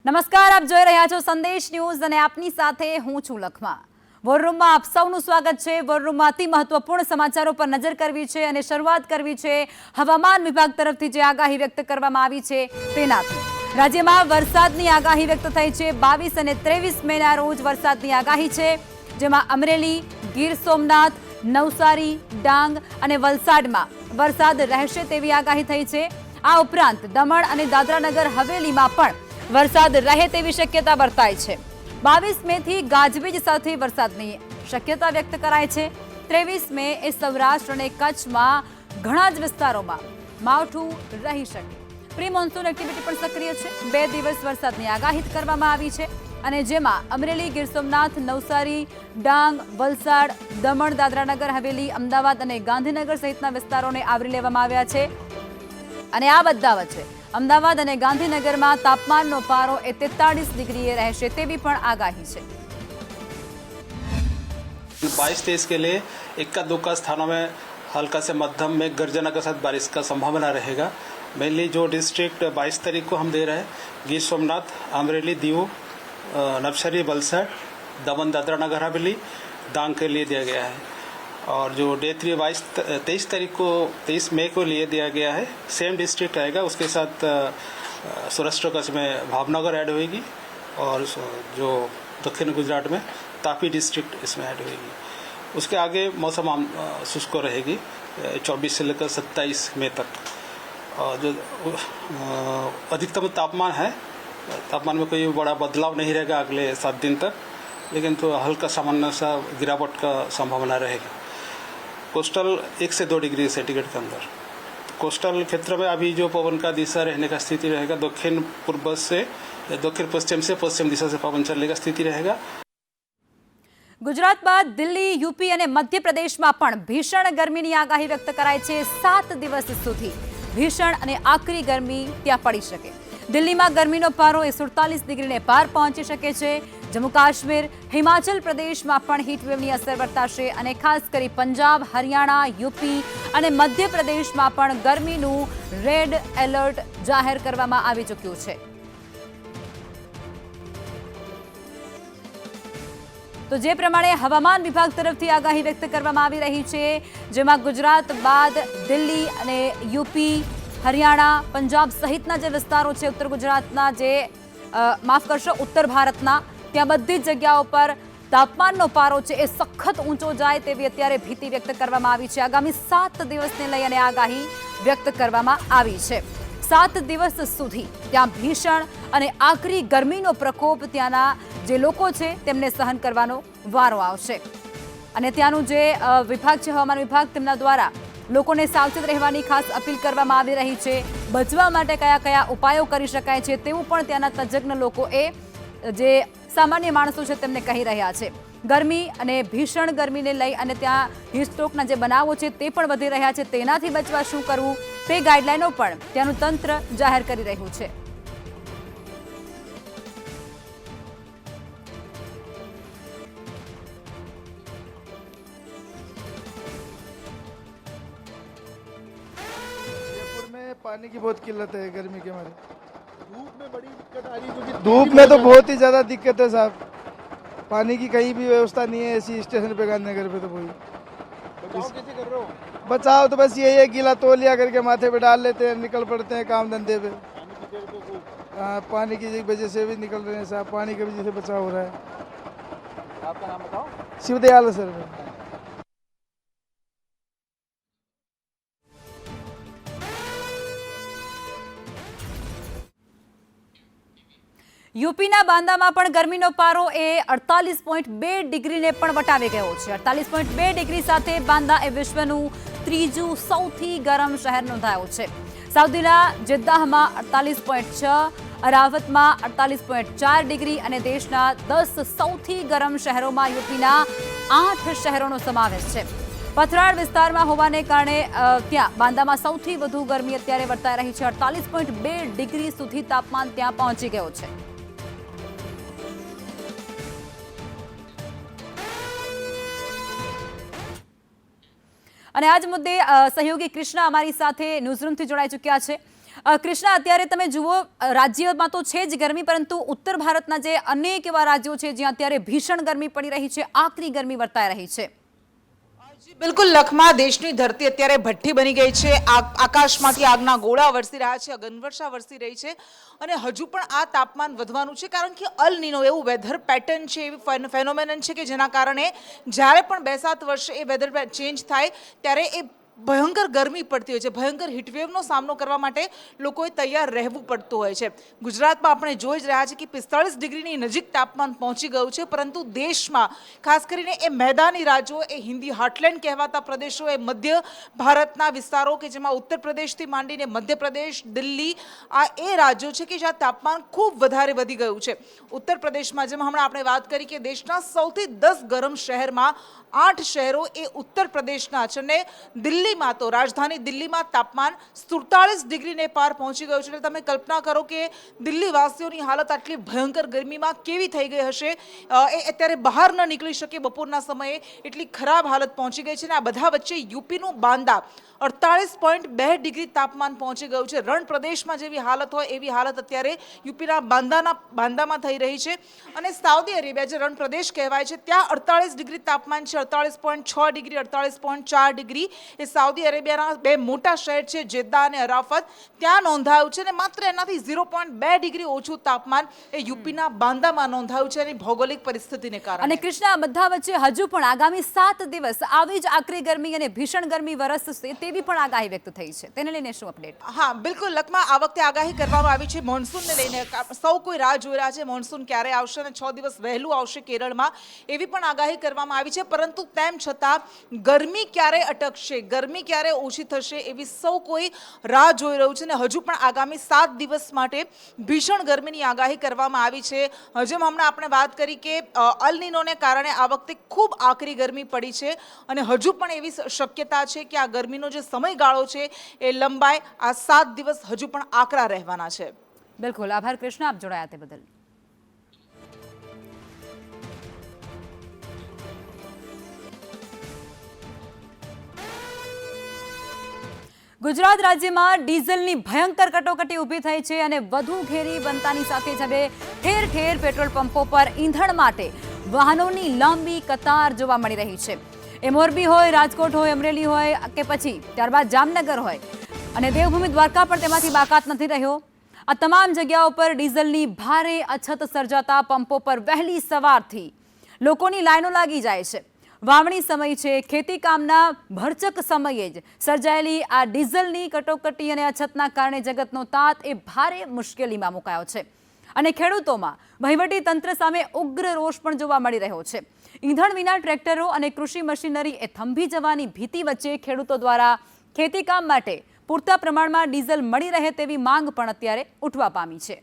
નમસ્કાર, આપ જોઈ રહ્યા છો સંદેશ ન્યૂઝ અને આપની સાથે હું છું લખમા। વોર રૂમમાં આપ સૌનું સ્વાગત છે। વોર રૂમમાં અતિ મહત્વપૂર્ણ સમાચારો પર નજર કરવી છે અને શરૂઆત કરવી છે હવામાન વિભાગ તરફથી જે આગાહી વ્યક્ત કરવામાં આવી છે તેનાથી। રાજ્યમાં વરસાદની આગાહી વ્યક્ત થઈ છે। 22 અને 23 મેના રોજ વરસાદની આગાહી છે, જેમાં અમરેલી, ગીર સોમનાથ, નવસારી, ડાંગ અને વલસાડમાં વરસાદ રહેશે તેવી આગાહી થઈ છે। આ ઉપરાંત દમણ અને દાદરાનગર હવેલીમાં પણ વરસાદ રહે તેવી શક્યતા વર્તાય છે। 22 મે થી ગાજવીજ સાથે વરસાદની શક્યતા વ્યક્ત કરાય છે। 23 મે એ સૌરાષ્ટ્ર અને કચ્છમાં ઘણા જ વિસ્તારોમાં માવઠું રહી શકે। પ્રી મોન્સૂન એક્ટિવિટી પણ સક્રિય છે। 2 દિવસ વરસાદની આગાહી કરવામાં આવી છે અને જેમાં અમરેલી, ગીર સોમનાથ, નવસારી, ડાંગ, વલસાડ, દમણ, દાદરાનગર હવેલી, અમદાવાદ અને ગાંધીનગર સહિતના વિસ્તારોને આવરી લેવામાં આવ્યા છે। અને આ બધા વચ્ચે અમદાવાદ અને ગાંધીનગરમાં તાપમાનનો પારો 43 ડિગ્રીએ રહેશે તેવી પણ આગાહી છે। 22-23 के लिए इक्का दुक्का स्थानों में हल्का से मध्यम में गर्जना के साथ बारिश का संभावना रहेगा। मेनली जो डिस्ट्रिक्ट 22 तारीख को हम दे रहे हैं, गिर सोमनाथ, अमरेली, दीव, नवसारी, वलसाड, दमन, दादरा नगर हवेली, डांग के लिए दिया गया है। और जो डे 23 तारीख को 23 मई को लिए दिया गया है, सेम डिस्ट्रिक्ट रहेगा। उसके साथ सौराष्ट्र कच्छ में भावनगर ऐड होगी और जो दक्षिण गुजरात में तापी डिस्ट्रिक्ट इसमें ऐड होगी। उसके आगे मौसम शुष्क रहेगी 24 से लेकर 27 मई तक। और जो अधिकतम तापमान है, तापमान में कोई बड़ा बदलाव नहीं रहेगा अगले 7 दिन तक, लेकिन तो हल्का सामान्य सा गिरावट का संभावना रहेगा। कोस्टल 1 से 2 डिग्री सेंटीग्रेड के अंदर। कोस्टल क्षेत्र में अभी जो पवन का दिशा रहने का स्थिति रहेगा, दक्षिण पूर्व से दक्षिण पश्चिम से पश्चिम दिशा से पवन चलने का स्थिति रहेगा। गुजरात बाद दिल्ली, यूपी અને મધ્યપ્રદેશમાં પણ ભીષણ ગરમીની આગાહી વ્યક્ત કરાઈ છે। 7 દિવસ સુધી ભીષણ અને આકરી ગરમી ત્યાં પડી શકે। દિલ્હીમાં ગરમીનો પારો 47 ડિગ્રીને પાર પહોંચી શકે છે। જમ્મુ કાશ્મીર, હિમાચલ પ્રદેશમાં પણ હીટવેવની અસર વર્તાશે અને ખાસ કરી પંજાબ, હરિયાણા, યુપી અને મધ્યપ્રદેશમાં પણ ગરમીનું રેડ એલર્ટ જાહેર કરવામાં આવી ચૂક્યું છે। તો જે પ્રમાણે હવામાન વિભાગ તરફથી આગાહી વ્યક્ત કરવામાં આવી રહી છે, જેમાં ગુજરાત બાદ દિલ્હી અને યુપી, હરિયાણા, પંજાબ સહિતના જે વિસ્તારો છે, ઉત્તર ગુજરાતના જે માફ કરશો ઉત્તર ભારતના, ત્યાં બધી જ જગ્યાઓ પર તાપમાનનો પારો છે એ સખત ઊંચો જાય તેવી અત્યારે ભીતિ વ્યક્ત કરવામાં આવી છે। આગામી 7 દિવસને લઈ અને આગાહી વ્યક્ત કરવામાં આવી છે। 7 દિવસ સુધી ત્યાં ભીષણ અને આકરી ગરમીનો પ્રકોપ ત્યાંના જે લોકો છે તેમને સહન કરવાનો વારો આવશે। અને ત્યાંનું જે વિભાગ છે, હવામાન વિભાગ, તેમના દ્વારા લોકોને સાવચેત રહેવાની ખાસ અપીલ કરવામાં આવી રહી છે। બચવા માટે કયા કયા ઉપાયો કરી શકાય છે તેવું પણ ત્યાંના તજજ્ઞ લોકોએ જે સામાન્ય માણસો છે તેમને કહી રહ્યા છે। ગરમી અને ભીષણ ગરમીને લઈ અને ત્યાં હીટસ્ટ્રોકના જે બનાવો છે તે પણ વધી રહ્યા છે, તેનાથી બચવા શું કરવું તે ગાઈડલાઈનો પણ ત્યાંનું તંત્ર જાહેર કરી રહ્યું છે। पानी की बहुत किल्लत है गर्मी के मारे। धूप में बड़ी दिक्कत आ रही है, क्योंकि धूप में तो बहुत ही ज्यादा दिक्कत है साहब। पानी की कहीं भी व्यवस्था नहीं है ऐसी स्टेशन पे, गांधीनगर पे तो कोई। बचाव कैसे कर रहे हो? बचाव तो बस यही है, गीला तौलिया करके माथे पे डाल लेते हैं, निकल पड़ते हैं काम धंधे पे। हाँ, पानी की वजह से भी निकल रहे हैं साहब, पानी की वजह से बचाव हो रहा है। आपका नाम बताओ? शिवदयाल सर। યુપીના બાંદામાં પણ ગરમીનો પારો એ 48.2 ડિગ્રીને પણ વટાવી ગયો છે। 48.2 ડિગ્રી સાથે બાંદા એ વિશ્વનું ત્રીજું સૌથી ગરમ શહેર નોંધાયું છે। સાઉદીના જેદ્દાહમાં 48.6, અરાવતમાં 48.4 ડિગ્રી અને દેશના 10 સૌથી ગરમ શહેરોમાં યુપીના 8 શહેરોનો સમાવેશ છે। પથરાળ વિસ્તારમાં હોવાને કારણે ત્યાં બાંદામાં સૌથી વધુ ગરમી અત્યારે વર્તાઈ રહી છે। 48.2 ડિગ્રી સુધી તાપમાન ત્યાં પહોંચી ગયો છે। અને આજ મુદ્દે સહયોગી કૃષ્ણ અમારી સાથે ન્યૂઝરૂમથી જોડાઈ ચૂક્યા છે। કૃષ્ણા, અત્યારે તમે જુઓ રાજ્યમાં તો છે જ ગરમી, પરંતુ ઉત્તર ભારતના જે અનેક એવા રાજ્યો છે જ્યાં અત્યારે ભીષણ ગરમી પડી રહી છે, આકરી ગરમી વર્તાઈ રહી છે. બિલકુલ લખમા, દેશની ધરતી અત્યારે ભઠ્ઠી બની ગઈ છે. આકાશમાંથી આગના ગોળા વરસી રહ્યા છે, અગનવર્ષા વરસી રહી છે અને હજુ પણ આ તાપમાન વધવાનું છે, કારણ કે અલ નીનો એવું વેધર પેટર્ન છે, એવી ફેનોમેનન છે કે જેના કારણે જ્યારે પણ 2-7 વર્ષે એ વેધર ચેન્જ થાય ત્યારે એ ભયંકર ગરમી પડતી હોય છે. ભયંકર હીટવેવનો સામનો કરવા માટે લોકોએ તૈયાર રહેવું પડતું હોય છે. ગુજરાતમાં આપણે જોઈ જ રહ્યા છીએ કે 45 ડિગ્રીની નજીક તાપમાન પહોંચી ગયું છે, પરંતુ દેશમાં ખાસ કરીને એ મેદાની રાજ્યો, એ હિન્દી હાર્ટલેન્ડ કહેવાતા પ્રદેશો, એ મધ્ય ભારતના વિસ્તારો કે જેમાં ઉત્તર પ્રદેશથી માંડીને મધ્યપ્રદેશ, દિલ્હી, આ એ રાજ્યો છે કે જ્યાં તાપમાન ખૂબ વધારે વધી ગયું છે. ઉત્તર પ્રદેશમાં જેમ હમણાં આપણે વાત કરી કે દેશના સૌથી 10 ગરમ શહેરમાં 8 શહેરો એ ઉત્તર પ્રદેશના છે અને દિલ્હીમાં તો રાજધાની દિલ્હીમાં તાપમાન 47 ડિગ્રીને પાર પહોંચી ગયું છે. એટલે તમે કલ્પના કરો કે દિલ્હીવાસીઓની હાલત આટલી ભયંકર ગરમીમાં કેવી થઈ ગઈ હશે. એ અત્યારે બહાર ન નીકળી શકે બપોરના સમયે, એટલી ખરાબ હાલત પહોંચી ગઈ છે. અને આ બધા વચ્ચે યુપીનું બાંદા 48.2 ડિગ્રી તાપમાન પહોંચી ગયું છે. રણ પ્રદેશમાં જેવી હાલત હોય એવી હાલત અત્યારે યુપીના બાંદામાં થઈ રહી છે. અને સાઉદી અરેબિયા, જે રણ પ્રદેશ કહેવાય છે, ત્યાં 48 ડિગ્રી તાપમાન છે. 48.6 ડિગ્રી, 48.4 ડિગ્રી એ સાઉદી અરેબિયાના 2 મોટા શહેર છે, જેદ્દા અને અરાફત, ત્યાં નોંધાયું છે. અને માત્ર એનાથી 0.2 ડિગ્રી ઓછું તાપમાન એ યુપીના બાંદામાં નોંધાયું છે, એની ભૌગોલિક પરિસ્થિતિને કારણે. અને કૃષ્ણા, બધા વચ્ચે હજુ પણ આગામી 7 દિવસ આવી જ આકરી ગરમી અને ભીષણ ગરમી વરસશે તેવી પણ આગાહી વ્યક્ત થઈ છે. તેને લઈને શું અપડેટ? હા, બિલકુલ લખમાં, આ વખતે આગાહી કરવામાં આવી છે મોન્સૂનને લઈને. સૌ કોઈ રાહ જોઈ રહ્યા છે મોન્સૂન ક્યારે આવશે અને 6 દિવસ વહેલું આવશે કેરળમાં, એવી પણ આગાહી કરવામાં આવી છે. પરંતુ તેમ છતાં ગરમી ક્યારે અટકશે, ગરમી ક્યારે ઓછી થશે, એવી સૌ કોઈ રાહ જોઈ રહ્યું છે. અને હજુ પણ આગામી 7 દિવસ માટે ભીષણ ગરમીની આગાહી કરવામાં આવી છે. જેમ હમણાં આપણે વાત કરી કે અલ નીનોને કારણે આ વખતે ખૂબ આકરી ગરમી પડી છે અને હજુ પણ એવી શક્યતા છે કે આ ગરમીનો જે સમયગાળો છે એ લંબાઈ. આ 7 દિવસ હજુ પણ આકરા રહેવાના છે. બિલકુલ, આભાર કૃષ્ણા, આપ જોડાયા તે બદલ. ગુજરાત રાજ્યમાં ડીઝલની ભયંકર કટોકટી ઊભી થઈ છે અને વધુ ઘેરી બનતાની સાથે જ હવે ઠેર ઠેર પેટ્રોલ પંપો પર ઈંધણ માટે વાહનોની લાંબી કતાર જોવા મળી રહી છે. એ મોરબી હોય, રાજકોટ હોય, અમરેલી હોય કે પછી ત્યારબાદ જામનગર હોય અને દેવભૂમિ દ્વારકા પણ તેમાંથી બાકાત નથી રહ્યો. આ તમામ જગ્યાઓ પર ડીઝલની ભારે અછત સર્જાતા પંપો પર વહેલી સવારથી લોકોની લાઈનો લાગી જાય છે. વાવણી સમય છે, ખેતી કામના ભરચક સમયે જ સર્જાયેલી આ ડીઝલની કટોકટી અને અછતના કારણે જગતનો તાત એ ભારે મુશ્કેલીમાં મુકાયો છે અને ખેડૂતોમાં વહીવટી તંત્ર સામે ઉગ્ર રોષ પણ જોવા મળી રહ્યો છે. ઈંધણ વિના ટ્રેક્ટરો અને કૃષિ મશીનરી એ થંભી જવાની ભીતિ વચ્ચે ખેડૂતો દ્વારા ખેતીકામ માટે પૂરતા પ્રમાણમાં ડીઝલ મળી રહે તેવી માંગ પણ અત્યારે ઉઠવા પામી છે.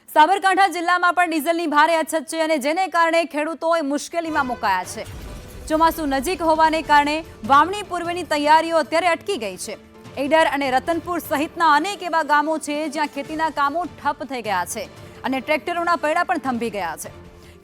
સાબરકાંઠા જિલ્લામાં પણ ડીઝલની ભારે અછત છે અને જેને કારણે ખેડૂતો મુશ્કેલીમાં મુકાયા છે. ચોમાસું નજીક હોવાને કારણે વાવણી પૂર્વેની તૈયારીઓ અત્યારે અટકી ગઈ છે. ઈડર અને રતનપુર સહિતના અનેક એવા ગામો છે જ્યાં ખેતીના કામો ઠપ થઈ ગયા છે અને ટ્રેક્ટરોના પૈડા પણ થંભી ગયા છે.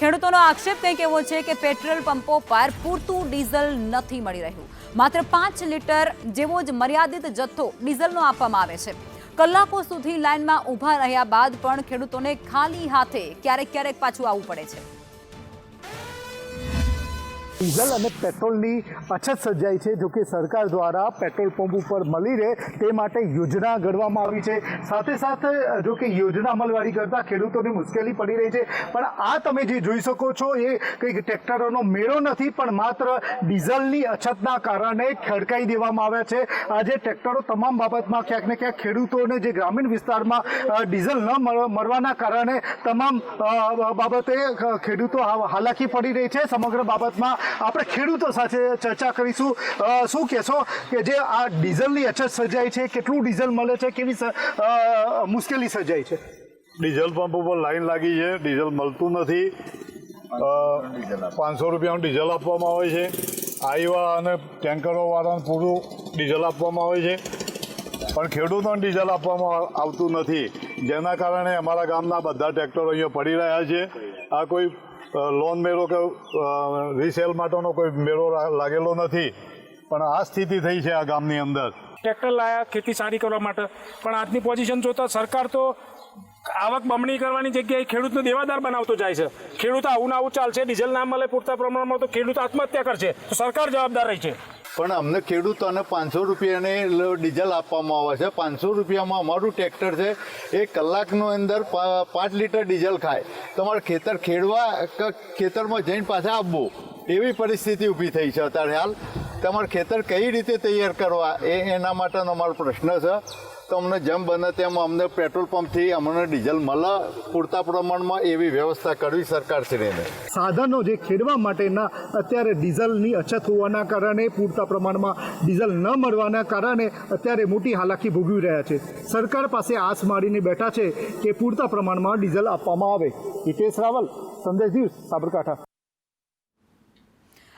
ખેડૂતોનો આક્ષેપ કંઈક એવો છે કે પેટ્રોલ પંપો પર પૂરતું ડીઝલ નથી મળી રહ્યું. માત્ર 5 લીટર જેવો જ મર્યાદિત જથ્થો ડીઝલનો આપવામાં આવે છે. કલાકો સુધી લાઇનમાં ઊભા રહ્યા બાદ પણ ખેડૂતોને ખાલી હાથે ક્યારેક પાછું આવવું પડે છે. ડીઝલ અને પેટ્રોલની અછત સર્જાઈ છે. જોકે સરકાર દ્વારા પેટ્રોલ પંપ ઉપર મળી રહે તે માટે યોજના ઘડવામાં આવી છે. સાથે સાથે જોકે યોજના અમલવારી કરતા ખેડૂતોને મુશ્કેલી પડી રહી છે. પણ આ તમે જે જોઈ શકો છો એ કંઈક ટ્રેક્ટરોનો મેળો નથી, પણ માત્ર ડીઝલની અછતના કારણે ખડકાઈ દેવામાં આવ્યા છે. આજે ટ્રેક્ટરો તમામ બાબતમાં ક્યાંક ને ક્યાંક ખેડૂતોને જે ગ્રામીણ વિસ્તારમાં ડીઝલ ન મળવાના કારણે તમામ બાબતે ખેડૂતો હાલાકી પડી રહી છે. સમગ્ર બાબતમાં આપણે ખેડૂતો સાથે ચર્ચા કરીશું. શું કહેશો કે જે આ ડીઝલની અછત સર્જાઈ છે, કેટલું ડીઝલ મળે છે, કેવી મુશ્કેલી સર્જાઈ છે? ડીઝલ પંપ ઉપર લાઈન લાગી છે, ડીઝલ મળતું નથી. 500 રૂપિયાનું ડીઝલ આપવામાં આવે છે. આઈવા અને ટેન્કરોવાળાને પૂરું ડીઝલ આપવામાં આવે છે, પણ ખેડૂતોને ડીઝલ આપવામાં આવતું નથી. જેના કારણે અમારા ગામના બધા ટ્રેક્ટરો અહીંયા પડી રહ્યા છે. આ કોઈ લોન મેળો કે રીસેલ માટેનો કોઈ મેળો લાગેલો નથી. પણ આ સ્થિતિ થઈ છે આ ગામની અંદર. ટ્રેક્ટર લાયા ખેતી સારી કરવા માટે, પણ આજની પોઝિશન જોતા સરકાર તો આવક બમણી કરવાની જગ્યાએ ખેડૂતને દેવાદાર બનાવતો જાય છે. ખેડૂત આવું ને આવું ચાલશે, ડીઝલ ના મળે પૂરતા પ્રમાણમાં તો ખેડૂત આત્મહત્યા કરશે, તો સરકાર જવાબદાર રહી છે. પણ અમને ખેડૂતોને 500 રૂપિયાને ડીઝલ આપવામાં આવે છે. 500 રૂપિયામાં અમારું ટ્રેક્ટર છે એ કલાકનો અંદર 5 લીટર ડીઝલ ખાય. તમારે ખેતર ખેડવા કે ખેતરમાં જઈને પાછા આવવું એવી પરિસ્થિતિ ઊભી થઈ છે અત્યારે હાલ. તમારે ખેતર કઈ રીતે તૈયાર કરવા એના માટેનો અમારો પ્રશ્ન છે. તો અમને જેમ બને તેમ અમને પેટ્રોલ પંપથી અમને ડીઝલ મળે પૂરતા પ્રમાણમાં એવી વ્યવસ્થા કરવી સરકારશ્રીને. સાધનો જે ખેડવા માટેના અત્યારે ડીઝલની અછત હોવાના કારણે પૂરતા પ્રમાણમાં ડીઝલ ન મળવાના કારણે અત્યારે મોટી હાલાકી ભોગવી રહ્યા છે. સરકાર પાસે આસ મારીને બેઠા છે કે પૂરતા પ્રમાણમાં ડીઝલ આપવામાં આવે. હિતેશ રાવલ, સંદેશ ન્યૂઝ, સાબરકાંઠા.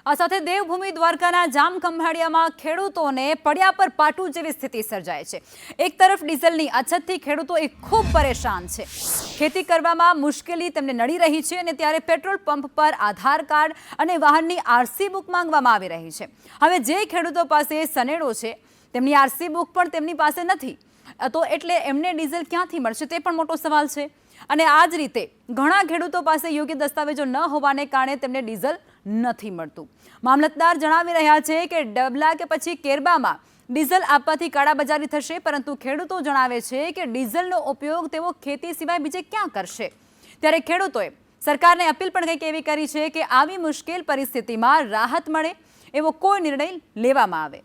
આ સાથે દેવભૂમિ દ્વારકાના જામખંભાળિયામાં ખેડૂતોને પડ્યા પર પાટું જેવી સ્થિતિ સર્જાય છે. એક તરફ ડીઝલની અછતથી ખેડૂતો ખૂબ પરેશાન છે. ખેતી કરવામાં મુશ્કેલી તેમને નડી રહી છે અને ત્યારે પેટ્રોલ પંપ પર આધાર કાર્ડ અને વાહનની આરસી બુક માંગવામાં આવી રહી છે. હવે જે ખેડૂતો પાસે સનેડો છે તેમની આરસી બુક પણ તેમની પાસે નથી, તો એટલે એમને ડીઝલ ક્યાંથી મળશે તે પણ મોટો સવાલ છે. અને આ જ રીતે ઘણા ખેડૂતો પાસે યોગ્ય દસ્તાવેજો ન હોવાને કારણે તેમને ડીઝલ નથી મળતું. મામલતદાર જણાવી રહ્યા છે કે ડબલા કે પછી કેરબામાં ડીઝલ આપવાથી કાળાબજારી થશે, પરંતુ ખેડૂતો જણાવે છે કે ડીઝલનો ઉપયોગ તેઓ ખેતી સિવાય બીજે ક્યાં કરશે. ત્યારે ખેડૂતોએ સરકારને અપીલ પણ કંઈક એવી કરી છે કે આવી મુશ્કેલ પરિસ્થિતિમાં રાહત મળે એવો કોઈ નિર્ણય લેવામાં આવે.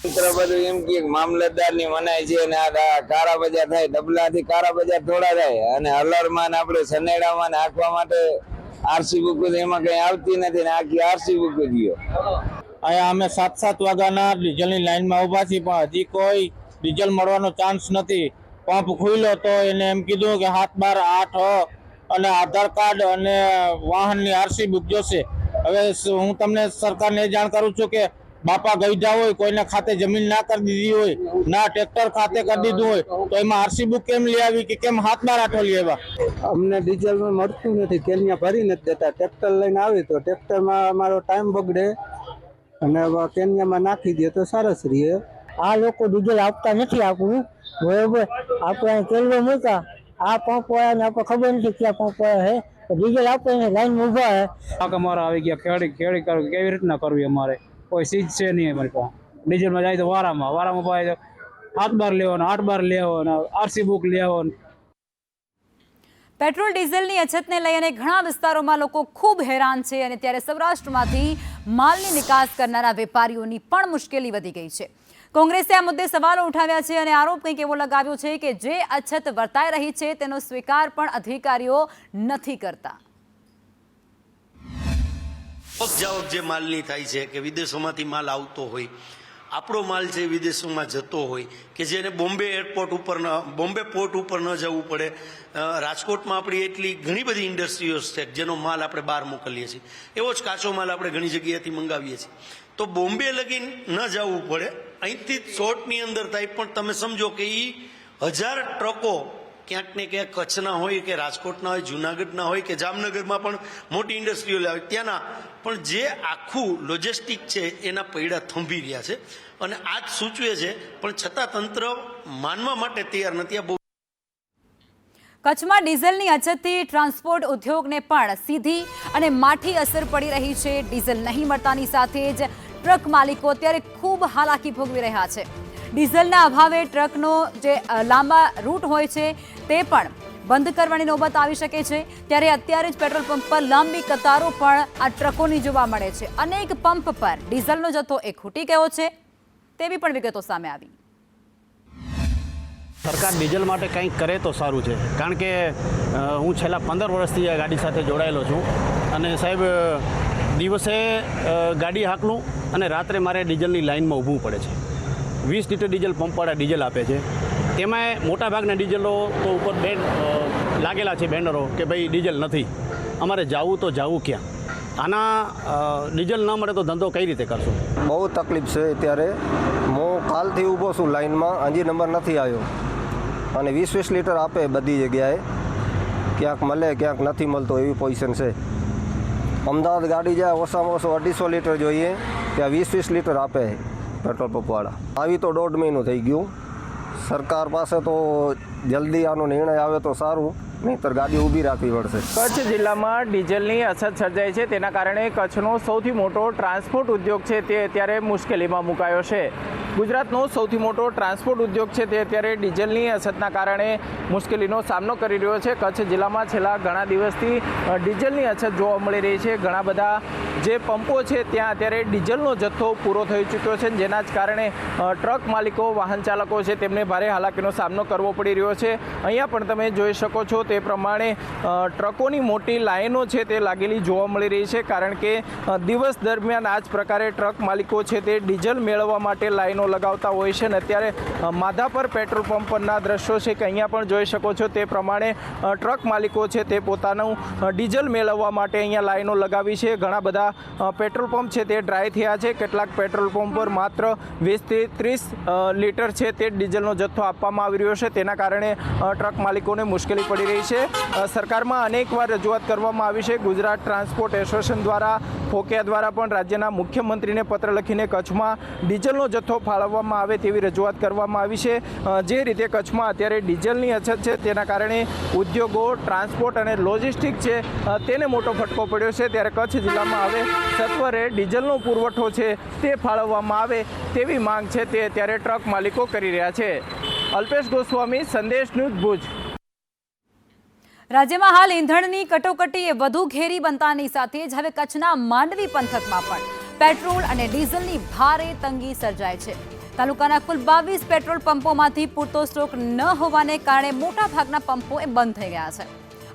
બધું એમ કે મામલતદાર ની મનાય છે ને આ કાળા બજાર થાય, ડબલા થી કાળા બજાર થોડા થાય, અને હલરમાં આપણે સનેડામાં નાખવા માટે આરસી બુક એમાં કઈ આવતી નથી ને આખી આરસી બુક ગયો. અહીંયા અમે 7-7 વાગ્યાના ડીઝલની લાઈનમાં ઊભા છીએ, પણ હજી કોઈ ડીઝલ મળવાનો ચાન્સ નથી. પંપ ખુલ્યો તો એને એમ કીધું કે 7, 12, 8 અને આધાર કાર્ડ અને વાહનની આરસી બુક જોશે. હવે હું તમને સરકારને એ જાણ કરું છું કે બાપા ગઈઢા હોય, કોઈના ખાતે જમીન ના કરી દીધી હોય, ના ટ્રેક્ટર ખાતે કરી દીધું હોય, તો એમાં આરસી બુક કેમ લઈ આવી કે કેમ 7, 12, 8 લઈ આવ્યા? અમને ડીઝલમાં મળતું નથી, કેન્યા ભરી નથી દેતા. ટ્રેક્ટર લઈને આવી તો ટ્રેક્ટરમાં અમારો ટાઈમ બગડે અને કેન્યામાં નાખી દે તો સરસ રહીએ. આ લોકો ડીઝલ આપતા નથી આપણું, બરોબર. આપણે કેલ્લો મૂકા આ પંપ વાળાને આપણે ખબર નથી ક્યાં પંપ વાળા છે, ડીઝલ આપે લાઈનમાં ઊભા છે. અમારા આવી ગયા ખેડી કેવી રીતના કરવી? અમારે કોઈ ચીજ છે નહીં અમારી પાસે. ડીઝલમાં જાય તો વારામાં પાય તો 7, 12 લેવાનો, 8, 12 લેવાનો, આરસી બુક લેવાનો. પેટ્રોલ ડીઝલની અછતને લઈને ઘણા વિસ્તારોમાં લોકો ખૂબ હેરાન છે અને ત્યારે સૌરાષ્ટ્રમાંથી માલની નિકાસ કરનારા વેપારીઓની પણ મુશ્કેલી વધી ગઈ છે. કોંગ્રેસે આ મુદ્દે સવાલો ઉઠાવ્યા છે અને આરોપ કંઈક એવો લગાવ્યો છે કે જે અછત વર્તાઈ રહી છે તેનો સ્વીકાર પણ અધિકારીઓ નથી કરતા. જાવક જે માલની થાય છે કે વિદેશોમાંથી માલ આવતો હોય, આપણો માલ છે વિદેશોમાં જતો હોય, કે જેને બોમ્બે એરપોર્ટ ઉપર બોમ્બે પોર્ટ ઉપર ન જવું પડે. રાજકોટમાં આપણી એટલી ઘણી બધી ઇન્ડસ્ટ્રીઓ છે જેનો માલ આપણે બહાર મોકલીએ છીએ. એવો જ કાચો માલ આપણે ઘણી જગ્યાએથી મંગાવીએ છીએ. તો બોમ્બે લગી ન જવું પડે, અહીંથી શોર્ટની અંદર થાય. પણ તમે સમજો કે એ 1000 ટ્રકો ક્યાંક ને ક્યાંક કચ્છના હોય કે રાજકોટના હોય, જુનાગઢના હોય કે જામનગરમાં પણ મોટી ઇન્ડસ્ટ્રીઓ આવે ત્યાંના, પણ જે આખું લોજિસ્ટિક છે એના પૈડા થંભી રહ્યા છે અને આ જ સૂચવે છે. પણ છતાં તંત્ર માનવા માટે તૈયાર નથી. કચ્છમાં ડીઝલની અછતથી ટ્રાન્સપોર્ટ ઉદ્યોગને પણ સીધી અને માઠી અસર પડી રહી છે. ડીઝલ નહીં મળતાની સાથે જ ટ્રક માલિકો અત્યારે ખૂબ હાલાકી ભોગવી રહ્યા છે. ડીઝલના અભાવે ટ્રકનો જે લાંબા રૂટ હોય છે તે પણ બંધ કરવાની નોબત આવી શકે છે. ત્યારે અત્યારે જ પેટ્રોલ પંપ પર લાંબી કતારો પણ આ ટ્રકોની જોવા મળે છે. અનેક પંપ પર ડીઝલનો જથ્થો ખૂટી ગયો છે તેવી પણ વિગતો સામે આવી. સરકાર ડીઝલ માટે કંઈક કરે તો સારું છે, કારણ કે હું છેલ્લા 15 વર્ષથી આ ગાડી સાથે જોડાયેલો છું અને સાહેબ દિવસે ગાડી હાંકલું અને રાત્રે મારે ડીઝલની લાઇનમાં ઊભું પડે છે. 20 લીટર ડીઝલ પંપવાળા ડીઝલ આપે છે, તેમાં મોટાભાગના ડીઝલો તો ઉપર લાગેલા છે બેનરો કે ભાઈ ડીઝલ નથી, અમારે જવું તો જવું ક્યાં? આના ડીઝલ ન મળે તો ધંધો કઈ રીતે કરશો? બહુ તકલીફ છે અત્યારે. હું કાલથી ઊભો છું લાઈનમાં, હજી નંબર નથી આવ્યો અને 20-20 લીટર આપે બધી જગ્યાએ, ક્યાંક મળે ક્યાંક નથી મળતો એવી પોઝિશન છે. અમદાવાદ ગાડી જાય ઓછામાં ઓછો 250 લીટર જોઈએ, ત્યાં 20-20 લીટર આપે પેટ્રોલ પંપવાળા. આવી તો 1.5 મહિનો થઈ ગયું. સરકાર પાસે તો જલ્દી આનો નિર્ણય આવે તો સારું, નહીંતર ગાડી ઊભી રાખવી પડશે. કચ્છ જિલ્લામાં ડીઝલની અછત સર્જાઈ છે, તેના કારણે કચ્છનો સૌથી મોટો ટ્રાન્સપોર્ટ ઉદ્યોગ છે તે અત્યારે મુશ્કેલીમાં મુકાયો છે. ગુજરાતનો સૌથી મોટો ટ્રાન્સપોર્ટ ઉદ્યોગ છે તે અત્યારે ડીઝલની અછતના કારણે મુશ્કેલીનો સામનો કરી રહ્યો છે. કચ્છ જિલ્લામાં છેલ્લા ઘણા દિવસથી ડીઝલની અછત જોવા મળી રહી છે. ઘણા બધા જે પંપો છે ત્યાં અત્યારે ડીઝલનો જથ્થો પૂરો થઈ ચૂક્યો છે, જેના જ કારણે ટ્રક માલિકો, વાહન ચાલકો છે તેમને ભારે હાલાકીનો સામનો કરવો પડી રહ્યો છે. અહીંયા પણ તમે જોઈ શકો છો તે પ્રમાણે ટ્રકોની મોટી લાઈનો છે તે લાગેલી જોવા મળી રહી છે, કારણ કે દિવસ દરમિયાન આ જ પ્રકારે ટ્રક માલિકો છે તે ડીઝલ મેળવવા માટે લાઈનો લગાવતા હોય છે. અને અત્યારે માધાપર પેટ્રોલ પંપ પરના દ્રશ્યો છે કે અહીંયા પણ જોઈ શકો છો તે પ્રમાણે ટ્રક માલિકો છે તે પોતાનું ડીઝલ મેળવવા માટે અહીંયા લાઈનો લગાવી છે. ઘણા બધા પેટ્રોલ પંપ છે તે ડ્રાય થયા છે. કેટલાક પેટ્રોલ પંપ પર માત્ર 20 થી 30 લીટર છે તે ડીઝલનો જથ્થો આપવામાં આવી રહ્યો છે. તેના કારણે ટ્રક માલિકોને મુશ્કેલી પડી રહી છે. સરકારમાં અનેકવાર રજૂઆત કરવામાં આવી છે. ગુજરાત ટ્રાન્સપોર્ટ એસોસિએશન દ્વારા, ફોકિયા દ્વારા પણ રાજ્યના મુખ્યમંત્રીને પત્ર લખીને કચ્છમાં ડીઝલનો જથ્થો ફાળવવામાં આવે તેવી રજૂઆત કરવામાં આવી છે. જે રીતે કચ્છમાં અત્યારે ડીઝલની અછત છે તેના કારણે ઉદ્યોગો, ટ્રાન્સપોર્ટ અને લોજિસ્ટિક છે તેને મોટો ફટકો પડ્યો છે. ત્યારે કચ્છ જિલ્લામાં હવે સત્વરે ડીઝલનો પુરવઠો છે તે ફાળવવામાં આવે તેવી માંગ છે તે અત્યારે ટ્રક માલિકો કરી રહ્યા છે. અલ્પેશ ગોસ્વામી, સંદેશ ન્યૂઝ, ભુજ. રાજ્યમાં હાલ ઈંધણની કટોકટી વધુ ઘેરી બનતાની સાથે જ હવે કચ્છના માંડવી પંથકમાં પણ પેટ્રોલ અને ડીઝલની ભારે તંગી સર્જાય છે. તાલુકાના કુલ 22 પેટ્રોલ પંપોમાંથી પૂરતો સ્ટોક ન હોવાને કારણે મોટાભાગના પંપો બંધ થઈ ગયા છે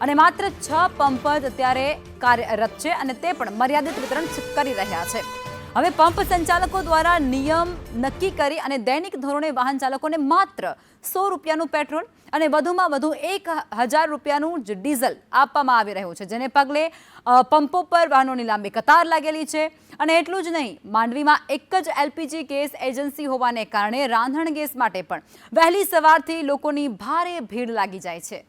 અને માત્ર 6 પંપ જ અત્યારે કાર્યરત છે અને તે પણ મર્યાદિત વિતરણ કરી રહ્યા છે. હવે પંપ સંચાલકો દ્વારા નિયમ નક્કી કરી અને દૈનિક ધોરણે વાહન ચાલકોને માત્ર 100 રૂપિયાનું પેટ્રોલ અને વધુમાં વધુ 1000 રૂપિયાનું જ ડીઝલ આપવામાં આવી રહ્યું છે, જેને પગલે પંપો પર વાહનોની લાંબી કતાર લાગેલી છે. અને એટલું જ નહીં, માંડવીમાં એક જ એલપીજી ગેસ એજન્સી હોવાને કારણે રાંધણ ગેસ માટે પણ વહેલી સવારથી લોકોની ભારે ભીડ લાગી જાય છે.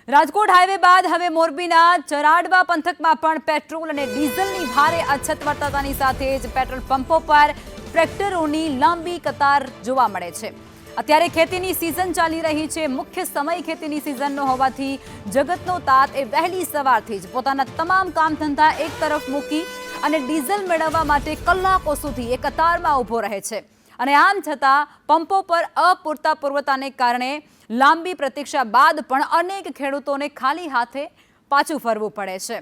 રાજકોટ હાઈવે બાદ હવે મોરબીના ચરાડવા પંથકમાં પણ પેટ્રોલ અને ડીઝલની ભારે અછત વર્તાતાની સાથે જ પેટ્રોલ પંપો પર ટ્રેક્ટરોની લાંબી કતાર જોવા મળે છે. અત્યારે ખેતીની સિઝન ચાલી રહી છે. મુખ્ય સમય ખેતીની સિઝનનો હોવાથી જગતનો તાત એ વહેલી સવારથી જ પોતાના તમામ કામ ધંધા એક તરફ મૂકી અને ડીઝલ મેળવવા માટે કલાકો સુધી એ કતારમાં ઊભો રહે છે. અને આમ છતાં પંપો પર અપૂરતા પુરવઠાને કારણે લાંબી પ્રતીક્ષા બાદ પણ અનેક ખેડૂતોને ખાલી હાથે પાછું ફરવું પડે છે.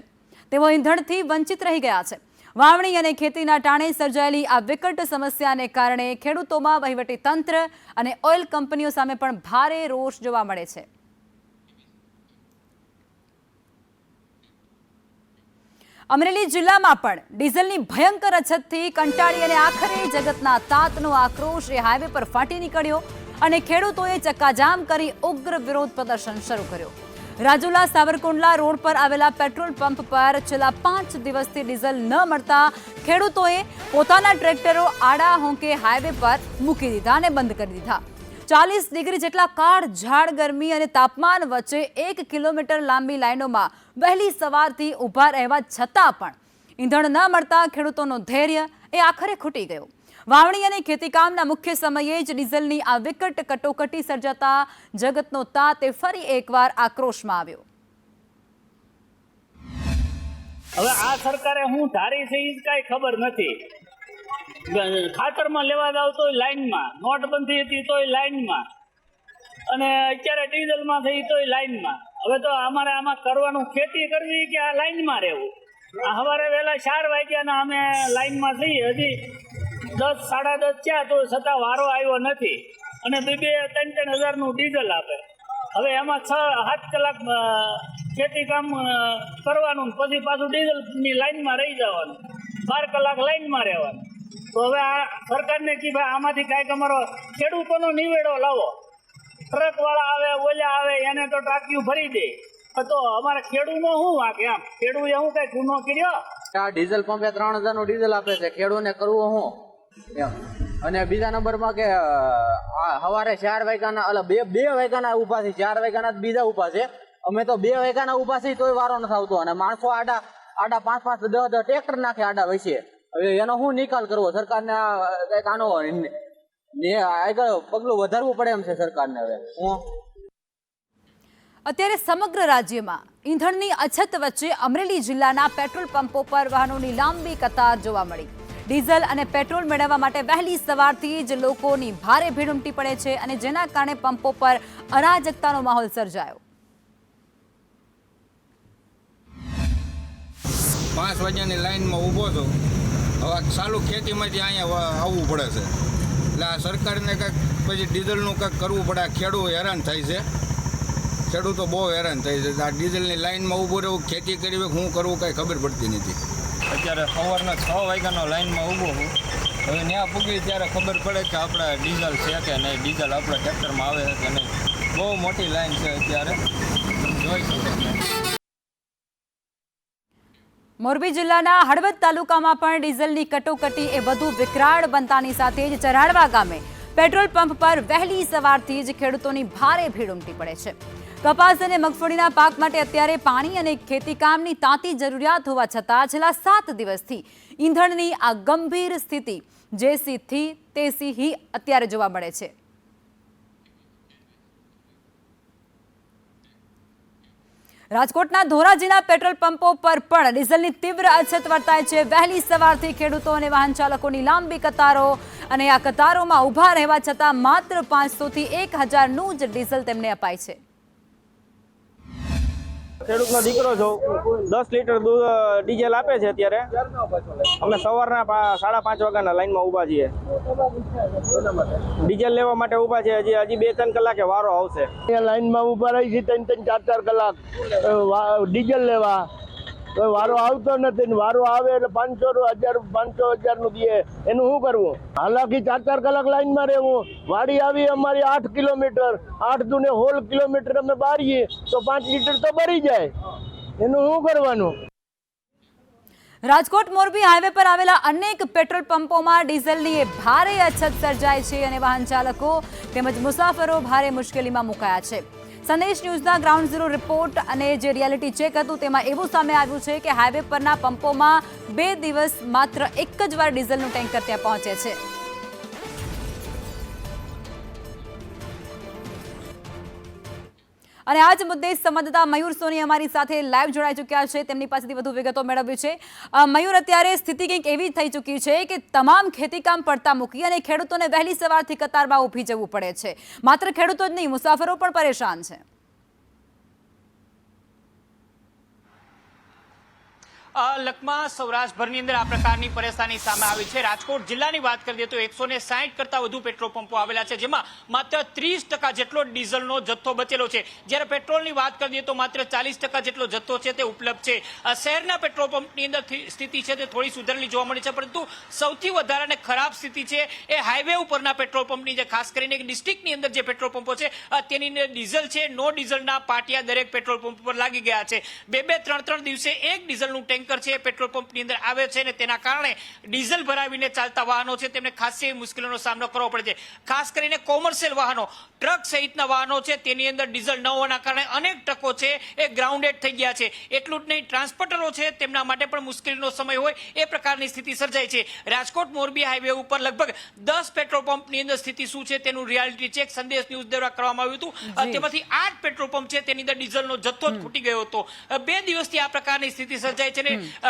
તેઓ ઈંધણથી વંચિત રહી ગયા છે. વાવણી અને ખેતીના ટાણે સર્જાયેલી આ વિકટ સમસ્યાને કારણે ખેડૂતોમાં વહીવટી તંત્ર અને ઓઇલ કંપનીઓ સામે પણ ભારે રોષ જોવા મળે છે. અમરેલી જિલ્લામાં પણ ડીઝલની ભયંકર અછતથી કંટાળી અને આખરે જગતના તાતનો આક્રોશ એ હાઈવે પર ફાટી નીકળ્યો અને ખેડૂતોએ ચક્કાજામ કરી ઉગ્ર વિરોધ પ્રદર્શન શરૂ કર્યો. રાજુલા સાવરકુંડલા રોડ પર આવેલા પેટ્રોલ પંપ પર છેલ્લા 5 દિવસથી ડીઝલ ન મળતા ખેડૂતોએ પોતાના ટ્રેક્ટરો આડા હોંકે હાઈવે પર મૂકી દીધા અને બંધ કરી દીધા. 40 ડિગ્રી જેટલા કાળઝાળ ગરમી અને તાપમાન વચ્ચે 1 કિલોમીટર લાંબી લાઈનોમાં વહેલી સવારથી ઊભા રહેવા છતાં પણ ઈંધણ ન મળતા ખેડૂતોનો ધૈર્ય એ આખરે ખૂટી ગયો. વાવણી અને ખેતીકામના મુખ્ય સમયે જ ડીઝલની આ વિકટ કટોકટી સર્જાતા જગતનો તાત એ ફરી એકવાર આક્રોશમાં આવ્યો. હવે આ સરકારે હું ધારી છે એ કાંઈ ખબર નથી. ખાતરમાં લેવા જાવ તોય લાઈનમાં, નોટબંધી હતી તોય લાઈનમાં, અને અત્યારે ડીઝલમાં થઈ તોય લાઈનમાં. હવે તો અમારે આમાં કરવાનું ખેતી કરવી કે આ લાઈનમાં રહેવું. આ સવારે વહેલા 4 વાગ્યાના અમે લાઈનમાં થઈએ, હજી 10 સાડા 10 થયા તો છતાં વારો આવ્યો નથી અને 2-3 હજારનું ડીઝલ આપે. હવે એમાં 6-7 કલાક ખેતી કામ કરવાનું, પછી પાછું ડીઝલની લાઈનમાં રહી જવાનું, 12 કલાક લાઈનમાં રહેવાનું. તો હવે આ સરકારને કે ભાઈ આમાંથી કાંઈક અમારો ખેડૂતોનો નિવેડો લાવો. ટ્રકવાળા આવે, ઓલા આવે, એને તો ટાંકીઓ ભરી દે, તો અમારા ખેડૂતનો શું વાંકે? આમ ખેડૂતે શું કઈ ગુનો કર્યો? આ ડીઝલ પંપે 3000 નું ડીઝલ આપે છે, ખેડૂતને કરવું શું એમ? અને બીજા નંબરમાં કે સવારે 4 વાગ્યાના એટલે 2 વાગ્યાના ઊભા છે, 4 વાગ્યાના બીજા ઊભા છે. અમે તો 2 વાગ્યાના ઊભા છીએ તોય વારો નથી આવતો અને માણસો આડા 5-5 10 ટ્રેક્ટર નાખે આડા વચ્ચે. હવે એનો શું નિકાલ કરવો? સરકારને કંઈક આનો આગળ પગલું વધારવું પડે એમ છે સરકારને. હવે અત્યારે સમગ્ર રાજ્યમાં ઈંધણની અછત વચ્ચે અમરેલી જિલ્લાના પેટ્રોલ પંપો પર વાહનોની લાંબી કતાર જોવા મળી. ડીઝલ અને પેટ્રોલ મેળવવા માટે વહેલી સવારથી જ લોકોની ભારે ભીડ ઉમટી પડે છે અને જેના કારણે પંપો પર અરાજકતાનો માહોલ સર્જાયો. 5 વાગ્યાની લાઈનમાં ઊભો છો, હવે ચાલુ ખેતીમાંથી અહીંયા આવવું પડે છે. એટલે આ સરકારને કંઈક પછી ડીઝલનું કંઈક કરવું પડે. ખેડૂત હેરાન થાય છે, ખેડૂતો બહુ હેરાન થાય છે. આ ડીઝલની લાઈનમાં ઊભું રહેવું, ખેતી કરવી, શું કરવું કાંઈ ખબર પડતી નથી. અત્યારે સવારના 6 વાગ્યાનો લાઈનમાં ઊભો છું. હવે ત્યાં પૂગી ત્યારે ખબર પડે કે આપણે ડીઝલ છે કે નહીં, ડીઝલ આપણા ટ્રેક્ટરમાં આવે કે નહીં. બહુ મોટી લાઈન છે અત્યારે, જોઈ શકો. મોરબી જિલ્લાના હળવદ તાલુકામાં પણ ડીઝલની કટોકટી એ વધુ વિકરાળ બનતાની સાથે જ ચરાડવા ગામે પેટ્રોલ પંપ પર વહેલી સવારથી જ ખેડૂતોની ભારે ભીડ ઉમટી પડે છે. કપાસ અને મગફળીના પાક માટે અત્યારે પાણી અને ખેતીકામની તાતી જરૂરિયાત હોવા છતાં છેલ્લા 7 દિવસથી ઈંધણની આ ગંભીર સ્થિતિ જેસીથી તેસી અત્યારે જોવા મળે છે. રાજકોટના ધોરાજીના પેટ્રોલ પંપો પર પણ ડીઝલની તીવ્ર અછત વર્તાય છે. વહેલી સવારથી ખેડૂતો અને વાહન ચાલકોની લાંબી કતારો અને આ કતારોમાં ઊભા રહેવા છતાં માત્ર 500 થી 1000નું જ ડીઝલ તેમને અપાય છે. ખેડૂતનો દીકરો છો, 10 લીટર ડીઝલ આપે છે. અત્યારે અમે સવારના 5:30 વાગ્યાના લાઈનમાં ઊભા છીએ. ડીઝલ લેવા માટે ઊભા છે. હજી 2-3 કલાકે વારો આવશે. લાઈનમાં ઊભા રહી છે 3-4 કલાક ડીઝલ લેવા, તો વારો આવતો નથી. વારો આવે એટલે 500 નું દે, એનું શું કરવું? હાલાકી 4 કલાક લાઈનમાં રહેવું. વાડી આવી અમારી 8 કિલોમીટર, 8 દુને 16 કિલોમીટર અમે બારીએ તો 5 લીટર તો ભરી જાય. એનું શું કરવાનું? રાજકોટ મોરબી હાઈવે પર આવેલા અનેક પેટ્રોલ પંપોમાં ડીઝલની ભારે અછત સર્જાય છે અને વાહન ચાલકો તેમજ મુસાફરો ભારે મુશ્કેલીમાં મુકાયા છે. સંદેશ ન્યૂઝના ગ્રાઉન્ડ ઝીરો રિપોર્ટ અને જે રિયાલિટી ચેક હતું તેમાં એવું સામે આવ્યું છે કે હાઈવે પરના પંપોમાં 2 દિવસ માત્ર એક જ વાર ડીઝલનું ટેન્કર ત્યાં પહોંચે છે. અને આ જ મુદ્દે સંવાદદાતા મયુર સોની અમારી સાથે લાઈવ જોડાઈ ચૂક્યા છે. તેમની પાસેથી વધુ વિગતો મેળવવી છે. મયુર, અત્યારે સ્થિતિ કંઈક એવી થઈ ચૂકી છે કે તમામ ખેતીકામ પડતા મૂકી અને ખેડૂતોને વહેલી સવારથી કતારમાં ઊભી જવું પડે છે. માત્ર ખેડૂતો જ નહીં, મુસાફરો પણ પરેશાન છે. લખમાં સૌરાષ્ટ્રભરની અંદર આ પ્રકારની પરેશાની સામે આવી છે. રાજકોટ જિલ્લાની વાત કરીએ તો 160 કરતા વધુ પેટ્રોલ પંપો આવેલા છે, જેમાં માત્ર 30% જેટલો ડીઝલનો જથ્થો બચેલો છે. જ્યારે પેટ્રોલની વાત કરીએ તો માત્ર 40% જેટલો જથ્થો છે તે ઉપલબ્ધ છે. શહેરના પેટ્રોલ પંપની અંદર સ્થિતિ છે તે થોડી સુધરેલી જોવા મળી છે, પરંતુ સૌથી વધારે અને ખરાબ સ્થિતિ છે એ હાઈવે ઉપરના પેટ્રોલ પંપની, જે ખાસ કરીને ડિસ્ટ્રિક્ટની અંદર જે પેટ્રોલ પંપો છે તેની અંદર ડીઝલ છે, નો ડીઝલના પાટિયા દરેક પેટ્રોલ પંપ પર લાગી ગયા છે. 2-3 દિવસે એક ડીઝલનું ટેન્કર છે પેટ્રોલ પંપની અંદર આવે છે અને તેના કારણે ડીઝલ ભરાવીને ચાલતા વાહનો છે તેમને ખાસ એવી મુશ્કેલીનો સામનો કરવો પડે છે. ખાસ કરીને કોમર્શિયલ વાહનો, ટ્રક સહિતના વાહનો છે તેની અંદર ડીઝલ ન હોવાના કારણે અનેક ટ્રકો છે એ ગ્રાઉન્ડેડ થઈ ગયા છે. એટલું જ નહીં, ટ્રાન્સપોર્ટરો છે તેમના માટે પણ મુશ્કેલીનો સમય હોય એ પ્રકારની સ્થિતિ સર્જાય છે. રાજકોટ મોરબી હાઈવે ઉપર લગભગ 10 પેટ્રોલ પંપની અંદર સ્થિતિ શું છે તેનું રિયાલિટી ચેક સંદેશ ન્યૂઝ દ્વારા કરવામાં આવ્યું હતું. તેમાંથી 8 પેટ્રોલ પંપ છે તેની અંદર ડીઝલનો જથ્થો જ ખૂટી ગયો હતો. 2 દિવસથી આ પ્રકારની સ્થિતિ સર્જાય છે ને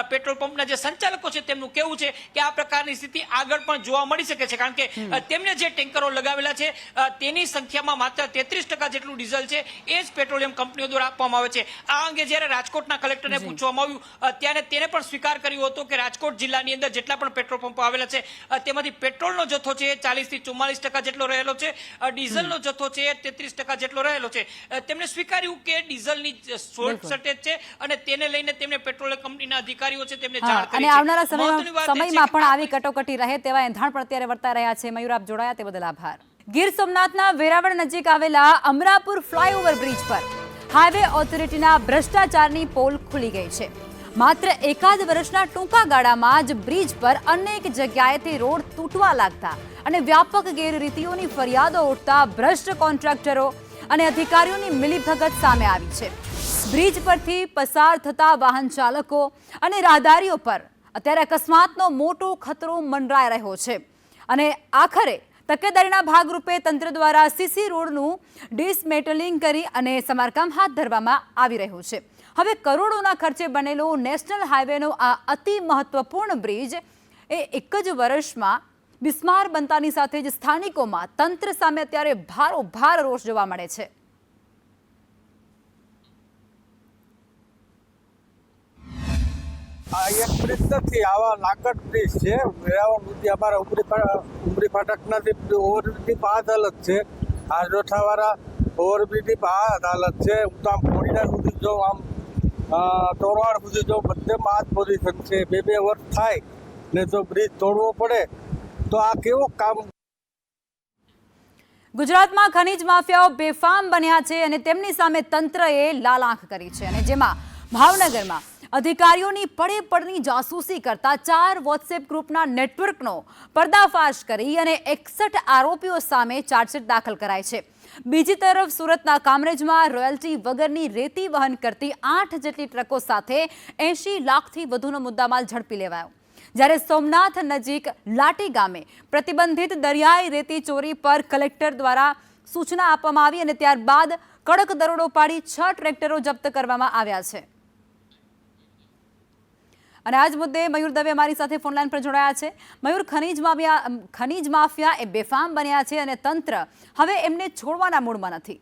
પેટ્રોલ પંપના જે સંચાલકો છે તેમનું કહેવું છે કે આ પ્રકારની સ્થિતિ આગળ પણ જોવા મળી શકે છે, કારણ કે તેમને જે ટેન્કરો લગાવેલા છે તેની સંખ્યામાં માત્ર 33% જેટલું ડીઝલ છે એ જ પેટ્રોલિયમ કંપનીઓ દ્વારા આપવામાં આવે છે. આ અંગે જ્યારે રાજકોટના કલેક્ટરને પૂછવામાં આવ્યું ત્યારે તેને પણ સ્વીકાર કર્યો હતો કે રાજકોટ જિલ્લાની અંદર જેટલા પણ પેટ્રોલ પંપો આવેલા છે તેમાંથી પેટ્રોલનો જથ્થો છે 40 થી 44% જેટલો રહેલો છે, ડીઝલનો જથ્થો છે 33% જેટલો રહેલો છે. તેમણે સ્વીકાર્યું કે ડીઝલની શોર્ટેજ છે અને તેને લઈને તેમને પેટ્રોલિયમ કંપનીના અધિકારીઓ છે તેમને જાણ કરી અને છે. આવનારા સમયમાં પણ આવી કટોકટી રહે તેવા એંધાણ પણ અત્યારે વર્તાઈ રહ્યા છે. મયુર, આપ જોડાયા તે બદલ આભાર. ગીર સોમનાથના વેરાવળ નજીક આવેલા અમરાપુર ફ્લાયઓવર બ્રિજ પર હાઈવે ઓથોરિટીના ભ્રષ્ટાચારની પોલ ખુલી ગઈ છે. માત્ર એકાદ વર્ષના ટૂંકા ગાળામાં જ બ્રિજ પર અનેક જગ્યાએથી રોડ તૂટવા લાગતા અને વ્યાપક ગેરરીતિઓની ફરિયાદો ઉઠતા ભ્રષ્ટ કોન્ટ્રાક્ટરો અને અધિકારીઓની મિલીભગત સામે આવી છે. બ્રિજ પરથી પસાર થતા વાહન ચાલકો અને રાહદારીઓ પર અત્યારે અકસ્માતનો મોટો ખતરો મંડરાઈ રહ્યો છે અને આખરે તકેદારીના ભાગરૂપે તંત્ર દ્વારા સીસી રોડનું ડિસમેટલિંગ કરી અને સમારકામ હાથ ધરવામાં આવી રહ્યું છે. હવે કરોડોના ખર્ચે બનેલો નેશનલ હાઈવેનો આ અતિ મહત્વપૂર્ણ બ્રિજ એ એક જ વર્ષમાં બિસ્માર બનતાની સાથે જ સ્થાનિકોમાં તંત્ર સામે અત્યારે ભારોભાર રોષ જોવા મળે છે. આ એક બ્રિજ નથી, આવા લાકડ બ્રિજ છે. વેરાવળ સુધી અમારા ઉમરી ફાટકનાથી ઓવરબ્રિજની આ હાલત છે. આ જોઠાવાળા ઓવરબ્રિજની આ હાલત છે. હું તો આમ ઘોડીના સુધી જાઉં, આમ તોરવાડ સુધી જાઉં, બધેમાં આ જ પોઝિશન છે. 2 વર્ષ થાય ને જો બ્રિજ તોડવો પડે તો આ કેવો કામ. ગુજરાતમાં ખનીજ માફિયાઓ બેફામ બન્યા છે અને તેમની સામે તંત્રએ લાલ આંખ કરી છે અને જેમાં ભાવનગરમાં અધિકારીઓની પડે પડની જાસૂસી કરતા 4 વોટ્સએપ ગ્રુપના નેટવર્કનો પર્દાફાશ કરી અને 61 આરોપીઓ સામે ચાર્જશીટ દાખલ કરાઈ છે. બીજી તરફ સુરતના કામરેજમાં રોયલ્ટી વગરની રેતી વહન કરતી 8 જેટલી ટ્રકો સાથે 80 લાખથી વધુનો મુદ્દામાલ ઝડપી લેવાયો. જ્યારે સોમનાથ નજીક લાટી ગામે પ્રતિબંધિત દરિયાઈ રેતી ચોરી પર કલેક્ટર દ્વારા સૂચના આપવામાં આવી અને ત્યારબાદ કડક દરોડો પાડી 6 ટ્રેક્ટરો જપ્ત કરવામાં આવ્યા છે. અને આજ મુદ્દે મયુર દવે અમારી સાથે ફોનલાઈન પર જોડાયા છે. મયુર, ખનીજ માફિયા એ બેફામ બન્યા છે અને તંત્ર હવે એમને છોડવાના મૂડમાં નથી.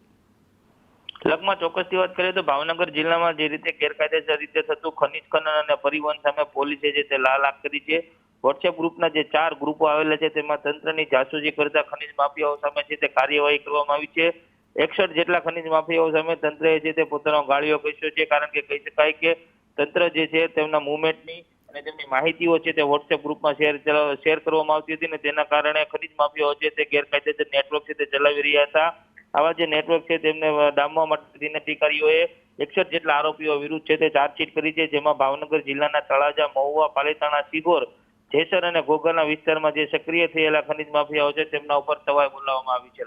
લગમાં ચોક્કસથી વાત કરીએ તો ભાવનગર જિલ્લામાં જે રીતે ગેરકાયદેસર રીતે થતું ખનીજ ખનન અને પરિવહન સામે પોલીસે જે તે લાલ આંખ કરી છે. વોટ્સએપ ગ્રુપના જે 4 ગ્રુપો આવેલા છે તેમાં તંત્રની જાસૂસી કરતા ખનીજ માફિયાઓ સામે છે તે કાર્યવાહી કરવામાં આવી છે. 61 જેટલા ખનીજ માફિયાઓ સામે તંત્રએ છે તે પોતાનો ગાળિયો કસ્યો છે, કારણ કે કહી શકાય કે તંત્ર જે છે તેમના મુવમેન્ટની અને તેમની માહિતીઓ છે તે વોટ્સએપ ગ્રુપમાં શેર કરવામાં આવતી હતી અને તેના કારણે ખનીજ માફિયાઓ છે તે ગેરકાયદેસર નેટવર્ક છે તે ચલાવી રહ્યા હતા. આવા જે નેટવર્ક છે તેમને ડામવા માટે અધિકારીઓએ 61 જેટલા આરોપીઓ વિરુદ્ધ છે તે ચાર્જશીટ કરી છે, જેમાં ભાવનગર જિલ્લાના તળાજા, મહુવા, પાલીતાણા, સિહોર, જેસર અને ઘોઘરના વિસ્તારમાં જે સક્રિય થયેલા ખનીજ માફિયાઓ છે તેમના ઉપર તવાઈ બોલાવવામાં આવી છે.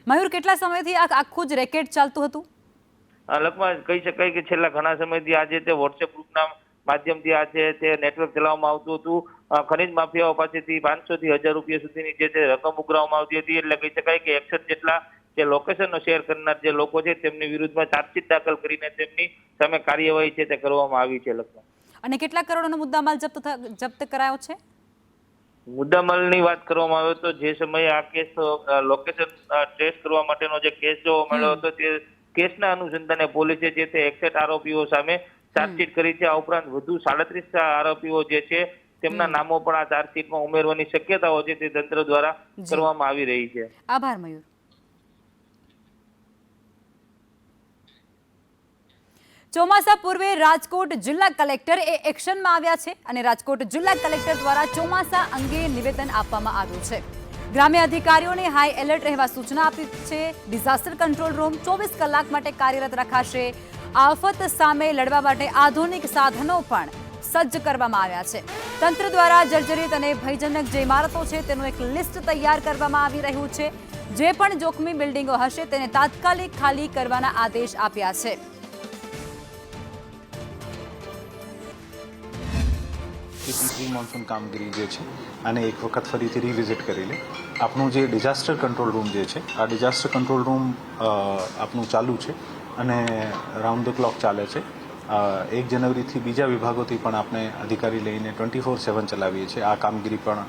મયુર, કેટલા સમયથી આ આખું જ રેકેટ ચાલતું હતું? લગભગ કહી શકાય કે છેલ્લા ઘણા સમયથી આજે તે વોટ્સએપ ગ્રુપના માધ્યમથી આ છે તે નેટવર્ક ચલાવવામાં આવતું હતું. ખનીજ માફિયાઓ પાસેથી 500 થી 1000 રૂપિયા સુધીની જે તે રકમ ઉઘરાવવામાં આવતી હતી. એટલે કહી શકાય કે 61 જેટલા જે લોકેશનનો શેર કરનાર જે લોકો છે તેમની વિરુદ્ધમાં ચાર્જશીટ દાખલ કરીને તેમની સામે કાર્યવાહી છે તે કરવામાં આવી છે. અને કેટલા કરોડનો મુદ્દામાલ જપ્ત કરાયો છે? મુદ્દામાલની વાત કરવામાં આવે તો જે સમયે આ કેસ લોકેશન ટ્રેસ કરવા માટેનો જે કેસ જોવા મળ્યો હતો તે કેસના અનુસંધાને પોલીસે જે તે 61 આરોપીઓ સામે ચાર્જશીટ કરી છે. આ ઉપરાંત વધુ 37 આરોપીઓ જે છે તેમના નામો પણ આ ચાર્જશીટમાં ઉમેરવાની શક્યતાઓ છે તે તંત્ર દ્વારા કરવામાં આવી રહી છે. આભાર મયુર. ચોમાસા પૂર્વે રાજકોટ જિલ્લા કલેક્ટર એ એક્શનમાં આવ્યા છે અને રાજકોટ જિલ્લા કલેક્ટર દ્વારા ચોમાસા અંગે નિવેદન આપવામાં આવ્યું છે. ગ્રામ્ય અધિકારીઓને હાઈ એલર્ટ રહેવા સૂચના આપી છે. ડિઝાસ્ટર કંટ્રોલ રૂમ 24 કલાક માટે કાર્યરત રખાશે. આફત સામે લડવા માટે આધુનિક સાધનો પણ સજ્જ કરવામાં આવ્યા છે. તંત્ર દ્વારા જર્જરિત અને ભયજનક જે ઇમારતો છે તેનું એક લિસ્ટ તૈયાર કરવામાં આવી રહ્યું છે. જે પણ જોખમી બિલ્ડિંગો હશે તેને તાત્કાલિક ખાલી કરવાના આદેશ આપ્યા છે. પ્રી મોન્સૂન કામગીરી જે છે આને એક વખત ફરીથી રિવિઝિટ કરી લે. આપણું જે ડિઝાસ્ટર કંટ્રોલ રૂમ જે છે આ ડિઝાસ્ટર કંટ્રોલ રૂમ આપણું ચાલુ છે અને રાઉન્ડ ધ ક્લોક ચાલે છે. 1 જાન્યુઆરીથી બીજા વિભાગોથી પણ આપણે અધિકારી લઈને 24/7 ચલાવીએ છીએ. આ કામગીરી પણ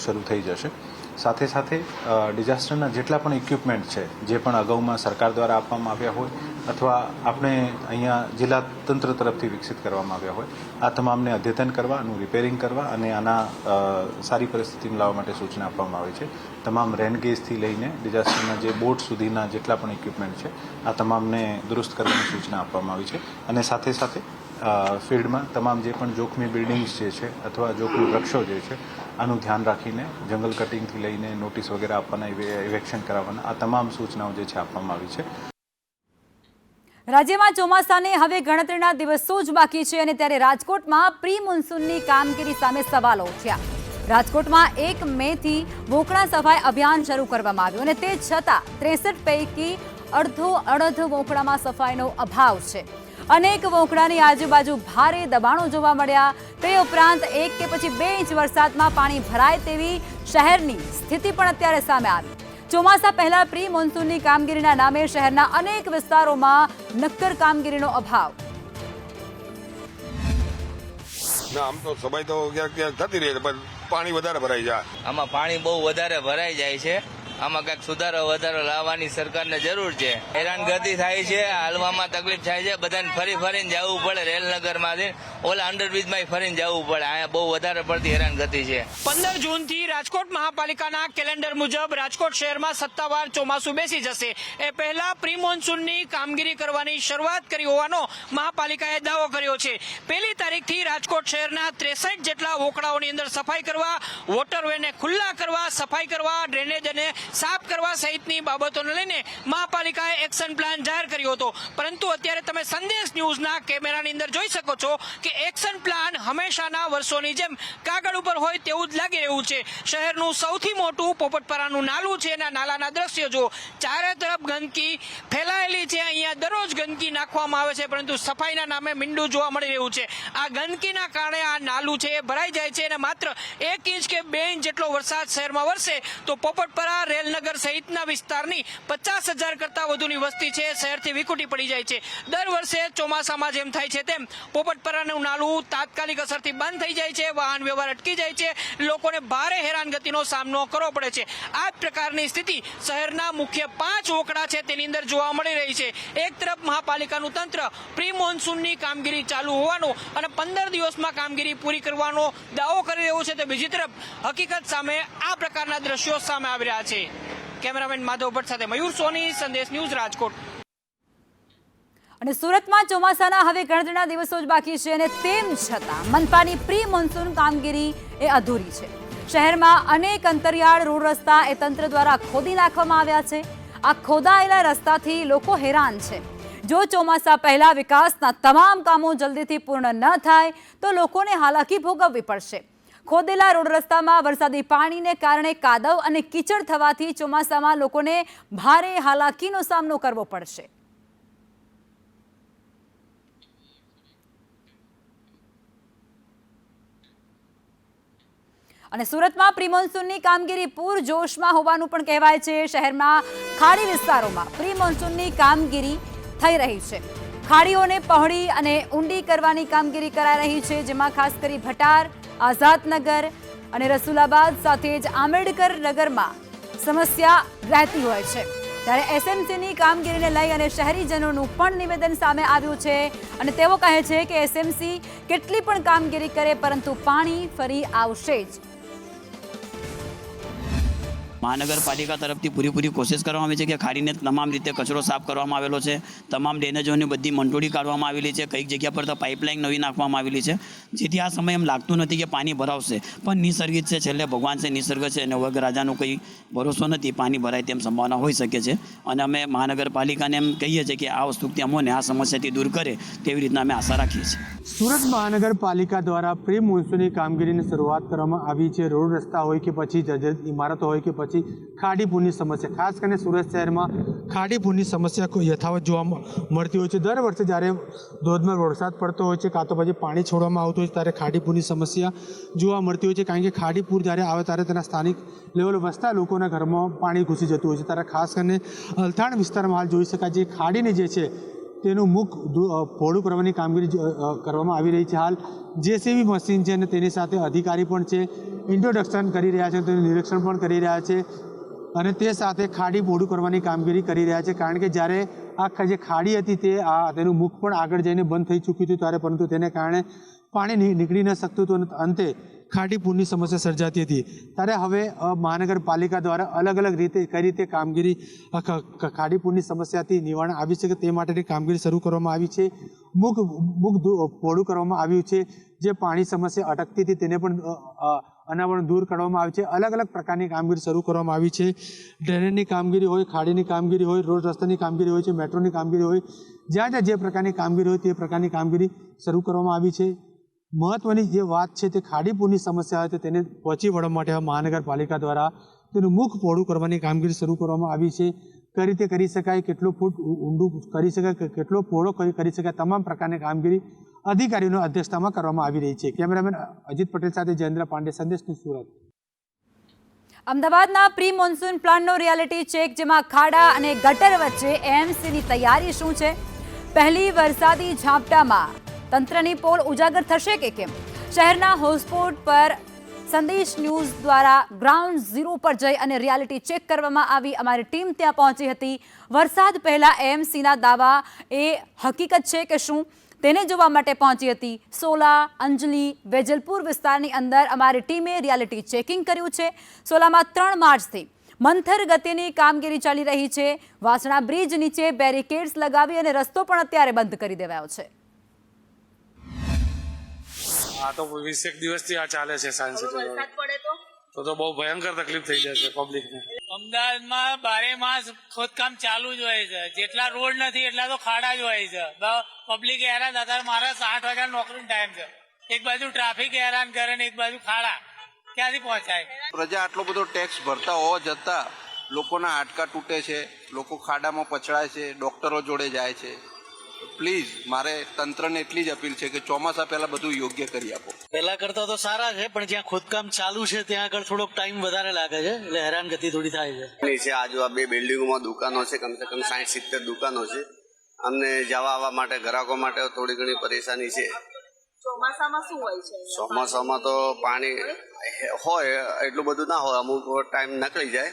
શરૂ થઈ જશે. સાથે સાથે ડિઝાસ્ટરના જેટલા પણ ઇક્વિપમેન્ટ છે જે પણ અગાઉમાં સરકાર દ્વારા આપવામાં આવ્યા હોય અથવા આપણે અહીંયા જિલ્લા તંત્ર તરફથી વિકસિત કરવામાં આવ્યા હોય આ તમામને અદ્યતન કરવા, આનું રિપેરિંગ કરવા અને આના સારી પરિસ્થિતિમાં લાવવા માટે સૂચના આપવામાં આવી છે. તમામ રેનગેજથી લઈને ડિઝાસ્ટરના જે બોટ સુધીના જેટલા પણ ઇક્વિપમેન્ટ છે આ તમામને દુરુસ્ત કરવાની સૂચના આપવામાં આવી છે. અને સાથે સાથે ફિલ્ડમાં તમામ જે પણ જોખમી બિલ્ડિંગ્સ જે છે અથવા જોખમી વૃક્ષો જે છે આનું ધ્યાન રાખીને જંગલ કટિંગથી લઈને નોટિસ વગેરે આપવાના, ઇવેક્શન કરાવવાના આ તમામ સૂચનાઓ જે છે આપવામાં આવી છે. રાજ્યમાં ચોમાસાને હવે ગણતરીના દિવસો જ બાકી છે અને ત્યારે રાજકોટમાં પ્રી મોન્સૂનની કામગીરી સામે સવાલો ઉઠ્યા. રાજકોટમાં 1 મેથી વોંકણા સફાઈ અભિયાન શરૂ કરવામાં આવ્યું અને તે છતાં 63 પૈકી અડધો વોંકણામાં સફાઈનો અભાવ છે. અનેક વોંકણાની આજુબાજુ ભારે દબાણો જોવા મળ્યા. તે ઉપરાંત 1 કે પછી 2 ઇંચ વરસાદમાં પાણી ભરાય તેવી શહેરની સ્થિતિ પણ અત્યારે સામે આવી. ચોમાસા પહેલા પ્રી મોન્સૂનની કામગીરીના નામે શહેરના અનેક વિસ્તારોમાં નક્કર કામગીરીનો અભાવ. ના આમ તો સફાઈ તો ક્યાંક ક્યાંક થતી રહે છે પણ પાણી વધારે ભરાઈ જાય. આમાં પાણી બહુ વધારે ભરાઈ જાય છે. આમાં કંઈક સુધારો વધારો લાવવાની સરકારને જરૂર છે. હેરાનગતિ થાય છે, હાલવામાં તકલીફ થાય છે. બધાને ફરીને જવું પડે. રેલનગરમાંથી ઓલા અંડરબ્રિજમાં ફરીને જવું પડે. અહીંયા બહુ વધારે પડતી હેરાનગતિ છે. 15 જૂનથી રાજકોટ મહાપાલિકાના કેલેન્ડર મુજબ રાજકોટ શહેરમાં સત્તાવાર ચોમાસું બેસી જશે. એ પહેલા પ્રી મોન્સૂનની કામગીરી કરવાની શરૂઆત કરી હોવાનો મહાપાલિકાએ દાવો કર્યો છે. 1લી તારીખથી રાજકોટ શહેરના 63 જેટલા વોકડાઓની અંદર સફાઈ કરવા, વોટરવેને ખુલ્લા કરવા, સફાઈ કરવા, ડ્રેનેજ અને સાફ કરવા સહિતની બાબતોને લઈને મહાપાલિકાએ એક્શન પ્લાન જાહેર કર્યો હતો. પરંતુ અત્યારે તમે સંદેશ ન્યૂઝના કેમેરાની અંદર જોઈ શકો છો કે એક્શન પ્લાન હંમેશાના વર્ષોની જેમ કાગળ ઉપર હોય તેવું જ લાગી રહ્યું છે. શહેરનું સૌથી મોટું પોપટપરાનું નાલું છે. એના નાલાના દ્રશ્યો જો ચારે તરફ ગંદકી ફેલાયેલી છે. અહીંયા દરરોજ ગંદકી નાખવામાં આવે છે પરંતુ સફાઈના નામે મીંડું જોવા મળી રહ્યું છે. આ ગંદકીના કારણે આ નાલું છે એ ભરાઈ જાય છે અને માત્ર 1 ઇંચ કે 2 ઇંચ જેટલો વરસાદ શહેરમાં વરસે તો પોપટપરા, રેલનગર સહિતના વિસ્તારની 50,000 કરતા વધુની વસ્તી છે શહેરથી વિખૂટી પડી જાય છે. દર વર્ષે ચોમાસામાં જેમ થાય છે તેમ પોપટપરાનું નાલું તાત્કાલિક અસરથી બંધ થઈ જાય છે. વાહન વ્યવહાર અટકી જાય છે. લોકોને ભારે હેરાનગતિનો સામનો કરવો પડે છે. આ જ પ્રકારની સ્થિતિ શહેરના મુખ્ય 5 વોકડા છે તેની અંદર જોવા મળી રહી છે. એક તરફ મહાપાલિકાનું તંત્ર પ્રી મોન્સૂનની કામગીરી ચાલુ હોવાનો અને 15 દિવસમાં કામગીરી પૂરી કરવાનો દાવો કરી રહ્યું છે તો બીજી તરફ હકીકત સામે આ પ્રકારના દ્રશ્યો સામે આવી રહ્યા છે. કેમેરામેન માધવ ભટ્ટ સાથે મયુર સોની, સંદેશ ન્યૂઝ, રાજકોટ. અને સુરતમાં ચોમાસાના હવે ગણતરીના દિવસો જ બાકી છે અને તેમ છતાં મનપાની પ્રી મોન્સૂન કામગીરી એ અધૂરી છે. શહેરમાં અનેક અંતરિયાળ રોડ રસ્તા એ તંત્ર દ્વારા ખોદી નાખવામાં આવ્યા છે. આ ખોદાયેલા રસ્તાથી લોકો હેરાન છે. જો ચોમાસા પહેલા વિકાસના તમામ કામો જલ્દીથી પૂર્ણ ન થાય તો લોકોને હાલાકી ભોગવવી પડશે. ખોદેલા રોડ રસ્તામાં વરસાદી પાણીને કારણે કાદવ અને કીચડ થવાથી ચોમાસામાં લોકોને ભારે હાલાકીનો સામનો કરવો પડશે. અને સુરતમાં પ્રી મોન્સૂનની કામગીરી પૂરજોશમાં હોવાનું પણ કહેવાય છે. શહેરમાં ખાડી વિસ્તારોમાં પ્રી મોન્સૂનની કામગીરી થઈ રહી છે. ખાડીઓને પહોળી અને ઊંડી કરવાની કામગીરી કરાઈ રહી છે, જેમાં ખાસ કરી ભટાર, આઝાદનગર અને રસુલાબાદ સાથે જ આંબેડકર નગરમાં સમસ્યા રહેતી હોય છે. ત્યારે એસએમસીની કામગીરીને લઈ અને શહેરીજનોનું પણ નિવેદન સામે આવ્યું છે અને તેઓ કહે છે કે એસએમસી કેટલી પણ કામગીરી કરે પરંતુ પાણી ફરી આવશે જ. મહાનગરપાલિકા તરફથી પૂરેપૂરી કોશિશ કરવામાં આવી છે કે ખાડીને તમામ રીતે કચરો સાફ કરવામાં આવેલો છે. તમામ ડ્રેનેજોની બધી મંટોળી કાઢવામાં આવેલી છે. કઈક જગ્યા પર તો પાઇપલાઇન નવી નાખવામાં આવેલી છે, જેથી આ સમય એમ લાગતું નથી કે પાણી ભરાવશે. પણ નિસર્ગિત છે, છેલ્લે ભગવાન છે, નિસર્ગ છે અને વગરાજાનો કંઈ ભરોસો નથી. પાણી ભરાય તેમ સંભાવના હોઈ શકે છે અને અમે મહાનગરપાલિકાને એમ કહીએ છીએ કે આ વસ્તુથી અમોને આ સમસ્યાથી દૂર કરે તેવી રીતના અમે આશા રાખીએ છીએ. સુરત મહાનગરપાલિકા દ્વારા પ્રી મોન્સૂનની કામગીરીની શરૂઆત કરવામાં આવી છે. રોડ રસ્તા હોય કે પછી જર્જરિત ઇમારતો હોય કે પછી ખાડીપુરની સમસ્યા, ખાસ કરીને સુરત શહેરમાં ખાડીપુરની સમસ્યા યથાવત જોવા મળતી હોય છે. દર વર્ષે જ્યારે ધોધમાર વરસાદ પડતો હોય છે કાં તો પછી પાણી છોડવામાં આવતું હોય છે ત્યારે ખાડીપુરની સમસ્યા જોવા મળતી હોય છે. કારણ કે ખાડીપુર જ્યારે આવે ત્યારે તેના સ્થાનિક લેવલ વસતા લોકોના ઘરમાં પાણી ઘૂસી જતું હોય છે. ત્યારે ખાસ કરીને અલથાણ વિસ્તારમાં હાલ જોઈ શકાય છે ખાડીને જે છે તેનું મુખ પહોળું કરવાની કામગીરી કરવામાં આવી રહી છે. હાલ જેસીબી મશીન છે અને તેની સાથે અધિકારી પણ છે, ઇન્ટ્રોડક્શન કરી રહ્યા છે, તેનું નિરીક્ષણ પણ કરી રહ્યા છે અને તે સાથે ખાડી પહોળું કરવાની કામગીરી કરી રહ્યા છે. કારણ કે જ્યારે આ જે ખાડી હતી તેનું મુખ પણ આગળ જઈને બંધ થઈ ચૂક્યું હતું ત્યારે, પરંતુ તેને કારણે પાણી નીકળી ન શકતું હતું અને અંતે ખાડીપુરની સમસ્યા સર્જાતી હતી. ત્યારે હવે મહાનગરપાલિકા દ્વારા અલગ અલગ રીતે કઈ રીતે કામગીરી ખાડીપુરની સમસ્યાથી નિવારણ આવી શકે તે માટેની કામગીરી શરૂ કરવામાં આવી છે. મુખ પહોળું કરવામાં આવ્યું છે. જે પાણી સમસ્યા અટકતી હતી તેને પણ અનાવરણ દૂર કરવામાં આવી છે. અલગ અલગ પ્રકારની કામગીરી શરૂ કરવામાં આવી છે. ડ્રેનેજની કામગીરી હોય, ખાડીની કામગીરી હોય, રોડ રસ્તાની કામગીરી હોય છે, મેટ્રોની કામગીરી હોય, જ્યાં જ્યાં જે પ્રકારની કામગીરી હોય તે પ્રકારની કામગીરી શરૂ કરવામાં આવી છે. મહત્વની જે વાત છે તે ખાડીપુરની સમસ્યા હોય તેને પહોંચી વળવા માટે મહાનગરપાલિકા દ્વારા તેનું મુખ પહોળું કરવાની કામગીરી શરૂ કરવામાં આવી છે. કઈ રીતે કરી શકાય, કેટલો ફૂટ ઊંડું કરી શકાય, કેટલો પહોળો કરી શકાય, તમામ પ્રકારની કામગીરી અધિકારીઓની અધ્યક્ષતામાં કરવામાં આવી રહી છે. કેમેરામેન અજીત પટેલ સાથે જયેન્દ્ર પાંડે, સંદેશ ન્યૂઝ, સુરત. અમદાવાદના પ્રી મોન્સૂન પ્લાનનો રિયાલિટી ચેક, જેમાં ખાડા અને ગટર વચ્ચે એએમસીની તૈયારી શું છે? પહેલી વરસાદી ઝાપટામાં તંત્રની પોલ ઉજાગર થશે કે કેમ? શહેરના હોટસ્પોટ પર સંદેશ ન્યૂઝ દ્વારા ગ્રાઉન્ડ ઝીરો પર જઈ અને રિયાલિટી ચેક કરવામાં આવી. અમારી ટીમ ત્યાં પહોંચી હતી. વરસાદ પહેલા એએમસીના દાવા એ હકીકત છે કે શું, તેને જોવા માટે પહોંચી હતી. સોલા, અંજલી, વેજલપુર વિસ્તારની અંદર અમારી ટીમે રિયાલિટી ચેકિંગ કર્યું છે. સોલામાં 3 માર્ચથી મંથર ગતિની કામગીરી ચાલી રહી છે. વાસણા બ્રિજ નીચે બેરિકેડ્સ લગાવી અને રસ્તો પણ અત્યારે બંધ કરી દેવાયો છે. આ તો 20 દિવસથી આ ચાલે છે સાયન્સ સિટી તો બહુ ભયંકર તકલીફ થઈ જશે પબ્લિકને. અમદાવાદમાં 12 માસ ખોદકામ ચાલુ જ હોય છે. જેટલા રોડ નથી એટલા તો ખાડા જ હોય છે. પબ્લિક હેરાન થતા. મારા 8 વાગ્યા નોકરીનો ટાઈમ છે. એક બાજુ ટ્રાફિક હેરાન કરે ને એક બાજુ ખાડા, ક્યાંથી પહોંચાય? પ્રજા આટલો બધો ટેક્સ ભરતા હોવા છતાં લોકોના હાડકા તૂટે છે, લોકો ખાડામાં પછડાય છે, ડોક્ટરો જોડે જાય છે. પ્લીઝ મારે તંત્રને એટલી જ અપીલ છે કે ચોમાસા પહેલા બધું યોગ્ય કરી આપો. પહેલા કરતા તો સારા છે, પણ જ્યાં ખોદકામ ચાલુ છે ત્યાં આગળ થોડોક ટાઈમ વધારે લાગે છે, એટલે હેરાનગતિ થોડી થાય છે. આજુ આ 2 બિલ્ડિંગોમાં દુકાનો છે, કમસે કમ 60-70 દુકાનો છે. અમને જવા આવવા માટે, ગ્રાહકો માટે થોડી ઘણી પરેશાની છે. ચોમાસામાં શું હોય છે? ચોમાસામાં તો પાણી હોય એટલું બધું ના હોય, અમુક ટાઈમ નીકળી જાય.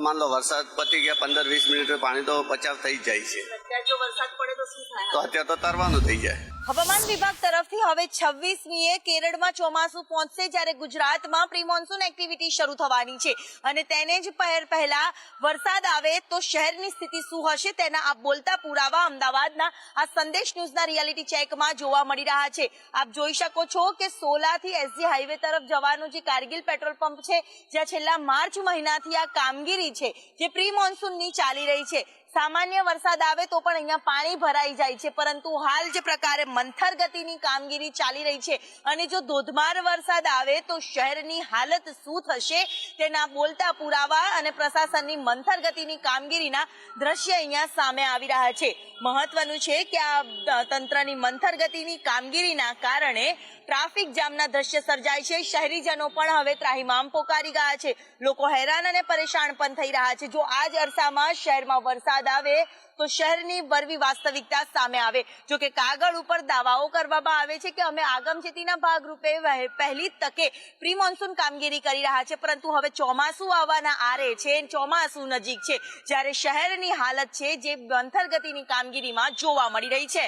માન લો વરસાદ પતી ગયા 15-20 મિનિટ પાણી તો બચાવ થઈ જ જાય છે. જો વરસાદ પડે તો શું થાય? તો અત્યારે તો તરવાનું થઈ જાય. હવામાન વિભાગ તરફથી હવે 26મીએ કેરળમાં ચોમાસું પહોંચશે, જ્યારે ગુજરાતમાં પ્રી મોન્સૂન એક્ટિવિટી શરૂ થવાની છે અને તેને જ પહેલા વરસાદ આવે તો શહેરની સ્થિતિ શું હશે તેના આ બોલતા પુરાવા અમદાવાદના આ સંદેશ ન્યૂઝના રિયાલિટી ચેકમાં જોવા મળી રહ્યા છે. આપ જોઈ શકો છો કે સોલાથી એસજી હાઈવે તરફ જવાનું જે કારગિલ પેટ્રોલ પંપ છે, જ્યાં છેલ્લા માર્ચ મહિનાથી આ કામગીરી છે જે પ્રી મોન્સૂનની ચાલી રહી છે. સામાન્ય વરસાદ આવે તો પણ અહીંયા પાણી ભરાઈ જાય છે, પરંતુ હાલ જે પ્રકારે મંથર ગતિની કામગીરી ચાલી રહી છે અને જો ધોધમાર વરસાદ આવે તો શહેરની હાલત શું થશે તેના બોલતા પુરાવા અને પ્રશાસનની મંથર ગતિની કામગીરીના દ્રશ્ય અહીંયા સામે આવી રહ્યા છે. મહત્વનું છે કે આ તંત્રની મંથર ગતિની કામગીરીના કારણે ટ્રાફિક જામના દ્રશ્ય સર્જાય છે. શહેરીજનો પણ હવે ત્રાહિમામ પોકારી ગયા છે. લોકો હેરાન અને પરેશાન પણ થઈ રહ્યા છે. જો આ જ અરસામાં શહેરમાં વરસાદ આવે તો શહેરની વરવી વાસ્તવિકતા સામે આવે. જો કે કાગળ ઉપર દાવાઓ કરવામાં આવે છે કે અમે આગમચેતીના ભાગરૂપે પહેલી તકે પ્રી મોન્સૂન કામગીરી કરી રહ્યા છે, પરંતુ હવે ચોમાસું આવવાના આરે છે, ચોમાસું નજીક છે, જ્યારે શહેરની હાલત છે જે મંથર ગતિની કામગીરીમાં જોવા મળી રહી છે.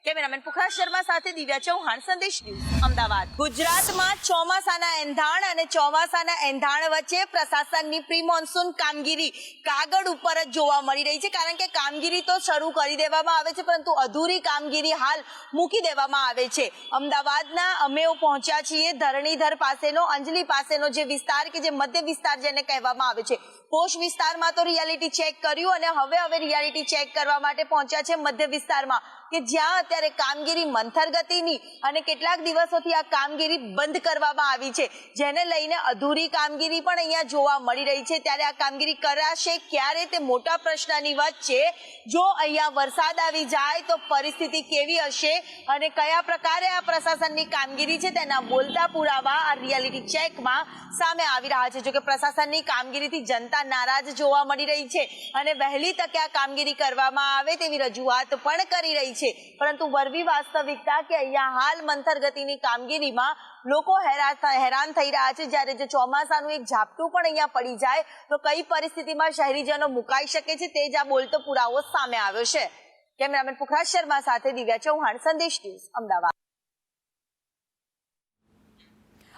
કેમેરામેન પુખરાજ શર્મા સાથે દિવ્યા ચૌહાણ, સંદેશ ન્યૂઝ, અમદાવાદ. ગુજરાતમાં ચોમાસાના એંધાણ અને ચોમાસાના એંધાણ વચ્ચે પ્રશાસનની પ્રી મોન્સૂન કામગીરી કાગળ ઉપર જ જોવા મળી રહી છે, કારણ કે કામગીરી તો શરૂ કરી દેવામાં આવે છે, પરંતુ અધૂરી કામગીરી હાલ મૂકી દેવામાં આવે છે. અમદાવાદના અમે પહોંચ્યા છીએ ધરણીધર પાસેનો, અંજલી પાસેનો જે વિસ્તાર કે જે મધ્ય વિસ્તાર જેને કહેવામાં આવે છે. પોશ વિસ્તારમાં તો રિયાલિટી ચેક કર્યું અને હવે રિયાલિટી ચેક કરવા માટે પહોંચ્યા છે મધ્ય વિસ્તારમાં, કે જ્યાં અત્યારે કામગીરી મંથર ગતિની અને કેટલાક દિવસોથી આ કામગીરી બંધ કરવામાં આવી છે, જેને લઈને અધૂરી કામગીરી પણ અહીંયા જોવા મળી રહી છે. ત્યારે આ કામગીરી કરાશે ક્યારે તે મોટા પ્રશ્નની વચ્ચે જો અહીંયા વરસાદ આવી જાય તો પરિસ્થિતિ કેવી હશે અને કયા પ્રકારે આ પ્રશાસનની કામગીરી છે તેના બોલતા પુરાવા આ રિયાલિટી ચેકમાં સામે આવી રહ્યા છે. જો કે પ્રશાસનની કામગીરીથી જનતા નારાજ જોવા મળી રહી છે અને વહેલી તકે આ કામગીરી કરવામાં આવે તેવી રજૂઆત પણ કરી રહી છે, પરંતુ વરવી વાસ્તવિકતા કે અહીંયા હાલ મંથર ગતિની કામગીરીમાં લોકો હેરાન થઈ રહ્યા છે. જ્યારે જો ચોમાસાનું એક ઝાપટું પણ અહીંયા પડી જાય તો કઈ પરિસ્થિતિમાં શહેરીજનો મુકાઈ શકે છે તે જ આ બોલતો પુરાવો સામે આવ્યો છે. કેમેરામેન પુખરાજ શર્મા સાથે દિવ્યા ચૌહાણ, સંદેશ ન્યૂઝ, અમદાવાદ.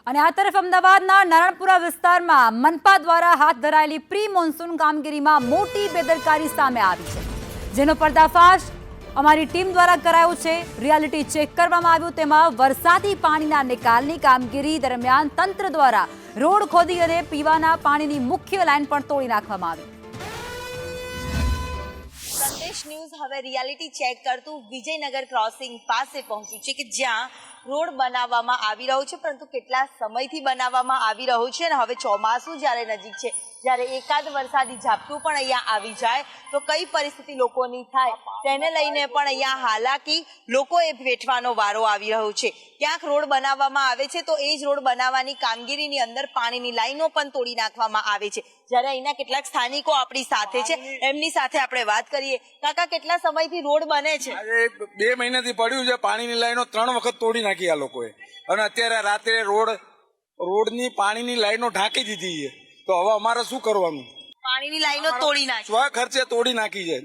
અને આ તરફ અમદાવાદના નારણપુરા વિસ્તારમાં મનપા દ્વારા હાથ ધરાયેલી પ્રી મોન્સૂન કામગીરીમાં મોટી બેદરકારી સામે આવી છે, જેનો પર્દાફાશ અમારી ટીમ દ્વારા કરાયું છે રિયાલિટી ચેક કરવામાં આવ્યું, તેમાં વરસાદી પાણીના નિકાલની કામગીરી દરમિયાન તંત્ર દ્વારા રોડ ખોદી અને પીવાના પાણીની મુખ્ય લાઇન પણ તોડી નાખવામાં આવી. સંદેશ ન્યૂઝ હવે રિયાલિટી ચેક કરતું વિજયનગર ક્રોસિંગ પાસે પહોંચ્યું છે કે જ્યાં રોડ બનાવવામાં આવી રહ્યો છે, પરંતુ કેટલા સમયથી બનાવવામાં આવી રહ્યો છે અને હવે ચોમાસું જ્યારે નજીક છે, જ્યારે એકાદ વરસાદી ઝાપટું પણ અહીંયા આવી જાય તો કઈ પરિસ્થિતિ લોકોની થાય તેને લઈને પણ અહીંયા હાલાકી લોકોએ વેઠવાનો વારો આવી રહ્યો છે. ક્યાંક રોડ બનાવવામાં આવે છે તો એ જ રોડ બનાવવાની કામગીરીની અંદર પાણીની લાઈનો પણ તોડી નાખવામાં આવે છે. જ્યારે અહીંના કેટલાક સ્થાનિકો આપણી સાથે છે, એમની સાથે આપણે વાત કરીએ. કાકા, કેટલા સમયથી રોડ બને છે? 2 મહિનાથી પડ્યું છે. પાણીની લાઈનો 3 વખત તોડી નાખી આ લોકોએ, અને અત્યારે રાત્રે રોડની પાણીની લાઈનો ઢાંકી દીધી છે. તો હવે અમારે શું કરવાનું? પાણીની લાઈનો તોડી નાખી, સ્વ ખર્ચે તોડી નાખી છે.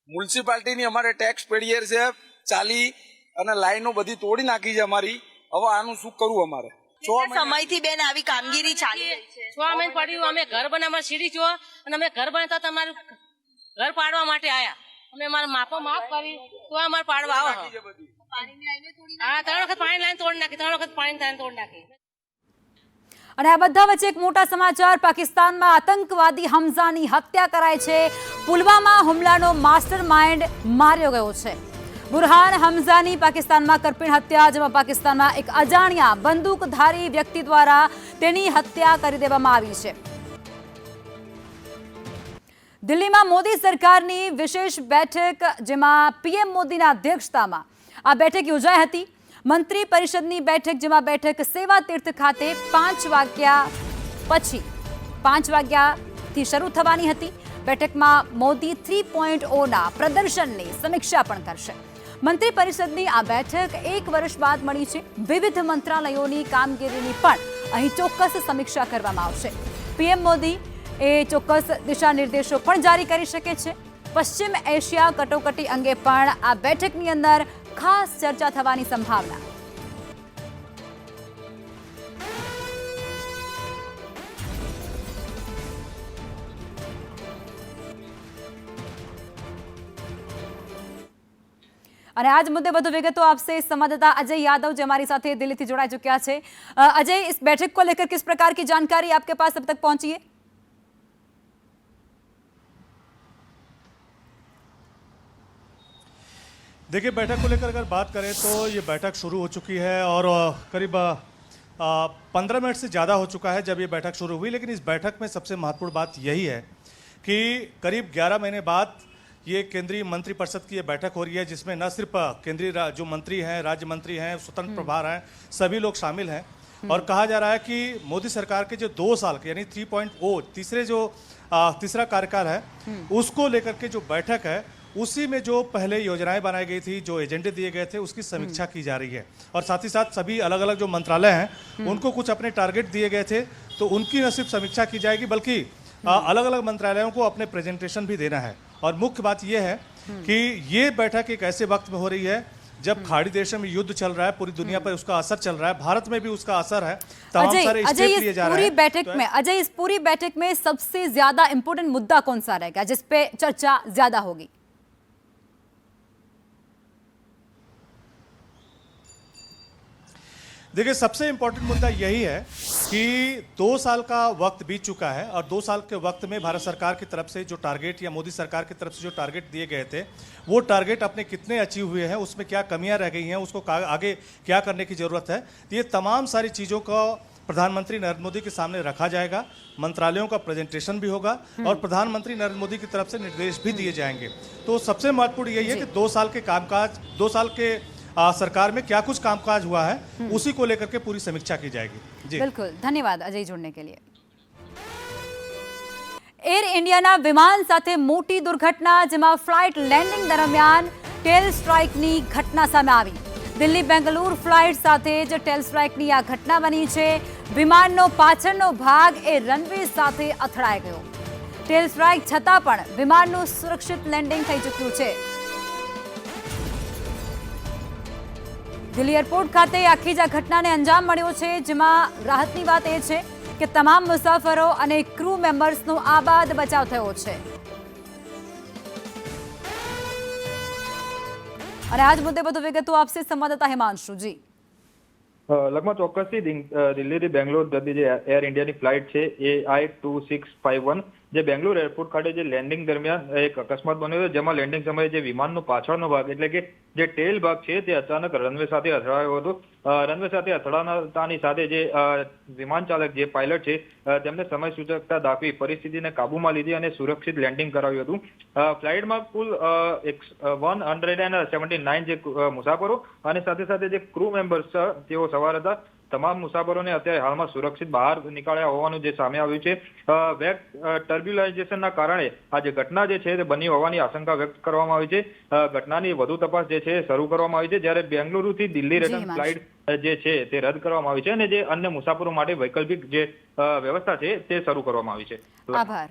મ્યુનિસિપાલિટીની અમારે ટેક્સ પેડિયર છે ચાલી, અને લાઈનો બધી તોડી નાખી છે અમારી. હવે આનું શું કરવું અમારે? સમયથી બેન આવી કામગીરી ચાલી રહી છે. 6 મહિના પડ્યું. અમે ઘર બનાવવા સીડી છો અને અમે ઘર બનાવતા તમારું ઘર પાડવા માટે આયા. અમે અમારા માફ કરી તો અમારે પાડવા આવો. હા, 3 વખત પાણી લાઈન તોડી નાખી, 3 વખત પાણી લાઈન તોડી નાખી. અને આ બધા વચ્ચે એક મોટા સમાચાર. પાકિસ્તાનમાં આતંકવાદી હમઝાની હત્યા કરાઈ છે. પુલવામા હુમલાનો માસ્ટર માઇન્ડ માર્યો ગયો છે. બુરહાન હમઝાની પાકિસ્તાનમાં કરપીણ હત્યા, જેમાં પાકિસ્તાનમાં એક અજાણ્યા બંદૂકધારી વ્યક્તિ દ્વારા તેની હત્યા કરી દેવામાં આવી છે. દિલ્હીમાં મોદી સરકારની વિશેષ બેઠક, જેમાં પીએમ મોદીના અધ્યક્ષતામાં આ બેઠક યોજાઈ હતી. મંત્રી પરિષદની બેઠક, જેમાં બેઠક સેવા તીર્થ ખાતે 5 વાગ્યાથી શરૂ થવાની હતી. બેઠકમાં મોદી 3.0ના પ્રદર્શનની સમીક્ષા પણ કરશે. મંત્રી પરિષદની આ બેઠક 1 વર્ષ બાદ મળી છે. વિવિધ મંત્રાલયોની કામગીરીની પણ અહીં ચોક્કસ સમીક્ષા કરવામાં આવશે. પીએમ મોદી એ ચોક્કસ દિશા નિર્દેશો પણ જારી કરી શકે છે. પશ્ચિમ એશિયા કટોકટી અંગે પણ આ બેઠકની અંદર ખાસ ચર્ચા થવાની સંભાવના. અને આજ मुद्दे વધુ વિગતો आपसे संवाददाता अजय यादव जो हमारी साथ दिल्ली से जुड़ा चुका है. अजय, इस बैठक को लेकर किस प्रकार की जानकारी आपके पास अब तक पहुंची है? देखिए, बैठक को लेकर अगर बात करें तो ये बैठक शुरू हो चुकी है और करीब 15 मिनट से ज़्यादा हो चुका है जब ये बैठक शुरू हुई. लेकिन इस बैठक में सबसे महत्वपूर्ण बात यही है कि करीब 11 महीने बाद ये केंद्रीय मंत्रिपरिषद की ये बैठक हो रही है, जिसमें न सिर्फ केंद्रीय जो मंत्री हैं, राज्य मंत्री हैं, स्वतंत्र प्रभार हैं, सभी लोग शामिल हैं. और कहा जा रहा है कि मोदी सरकार के जो 2 साल के यानी 3.0 तीसरा कार्यकाल है, उसको लेकर के जो बैठक है, उसी में जो पहले योजनाएं बनाई गई थी, जो एजेंडे दिए गए थे, उसकी समीक्षा की जा रही है. और साथ ही साथ सभी अलग अलग जो मंत्रालय हैं, उनको कुछ अपने टारगेट दिए गए थे, तो उनकी न सिर्फ समीक्षा की जाएगी बल्कि अलग अलग मंत्रालयों को अपने प्रेजेंटेशन भी देना है. और मुख्य बात यह है कि ये बैठक एक ऐसे वक्त में हो रही है जब खाड़ी देशों में युद्ध चल रहा है, पूरी दुनिया पर उसका असर चल रहा है, भारत में भी उसका असर है. तमाम सारे स्टेप लिए जा रहे हैं. अजय, इस पूरी बैठक में सबसे ज्यादा इंपोर्टेंट मुद्दा कौन सा रहेगा जिसपे चर्चा ज्यादा होगी? देखिए, सबसे इंपॉर्टेंट मुद्दा यही है कि 2 साल का वक्त बीत चुका है और 2 साल के वक्त में भारत सरकार की तरफ से जो टारगेट या मोदी सरकार की तरफ से जो टारगेट दिए गए थे, वो टारगेट अपने कितने अचीव हुए हैं, उसमें क्या कमियां रह गई हैं, उसको आगे क्या करने की ज़रूरत है. ये तमाम सारी चीज़ों को प्रधानमंत्री नरेंद्र मोदी के सामने रखा जाएगा. मंत्रालयों का प्रेजेंटेशन भी होगा और प्रधानमंत्री नरेंद्र मोदी की तरफ से निर्देश भी दिए जाएंगे. तो सबसे महत्वपूर्ण यही है कि 2 साल के कामकाज, 2 साल के सरकार में क्या कुछ कामकाज हुआ है, उसी को लेकर के पूरी समीक्षा की जाएगी. जी बिल्कुल, धन्यवाद अजय जुड़ने के लिए. એર ઇન્ડિયાના વિમાન સાથે મોટી દુર્ઘટના, જેમાં ફ્લાઇટ લેન્ડિંગ દરમિયાન ટેલ સ્ટ્રાઇકની ઘટના સામે આવી. દિલ્હી બેંગલુરુ ફ્લાઇટ સાથે જ ટેલ સ્ટ્રાઇકની આ ઘટના બની છે. વિમાનનો પાછળનો ભાગ એ રનવે સાથે અથડાઈ ગયો. ટેલ સ્ટ્રાઇક છતાં પણ વિમાનનું સુરક્ષિત લેન્ડિંગ થઈ ચૂક્યું છે. દિલ્હી એરપોર્ટ ખાતે આખી જ આ ઘટનાને અંજામ મળ્યો છે, જેમાં રાહતની વાત એ છે કે તમામ મુસાફરો અને ક્રૂ મેમ્બર્સનો આબાદ બચાવ થયો છે. અને આ જ મુદ્દે વધુ વિગતો આપશે સંવાદદાતા હિમાંશુજી. લગભગ ચોક્કસથી દિલ્હીથી બેંગ્લોર જતી જે એર ઇન્ડિયાની ફ્લાઇટ છે AI2651 જે બેંગ્લોર એરપોર્ટ ખાતે જે લેન્ડિંગ દરમિયાન એક અકસ્માત બન્યો હતો, જેમાં લેન્ડિંગ સમયે જે વિમાનનો પાછળનો ભાગ એટલે કે જે ટેલ ભાગ છે તે અચાનક રનવે સાથે અથડાયો હતો. રનવે સાથે અથડાતાની સાથે જે વિમાન ચાલક જે પાયલટ છે તેમને સમય સૂચકતા દાખવી પરિસ્થિતિને કાબૂમાં લીધી અને સુરક્ષિત લેન્ડિંગ કરાવ્યું હતું. ફ્લાઇટમાં કુલ 179 જે મુસાફરો અને સાથે સાથે જે ક્રૂ મેમ્બર્સ તેઓ સવાર હતા. તમામ મુસાફરોને અત્યારે હાલમાં સુરક્ષિત બહાર નીકળ્યા હોવાનું જે સામે આવ્યું છે. વેગ ટર્બ્યુલાઇઝેશનના કારણે આ જે ઘટના જે છે તે બની હોવાની આશંકા વ્યક્ત કરવામાં આવી છે. ઘટનાની વધુ તપાસ જે છે શરૂ કરવામાં આવી છે, જ્યારે બેંગલુરુથી દિલ્હી રિટર્ન ફ્લાઇટ જે છે તે રદ કરવામાં આવી છે અને જે અન્ય મુસાફરો માટે વૈકલ્પિક જે વ્યવસ્થા છે તે શરૂ કરવામાં આવી છે. આભાર.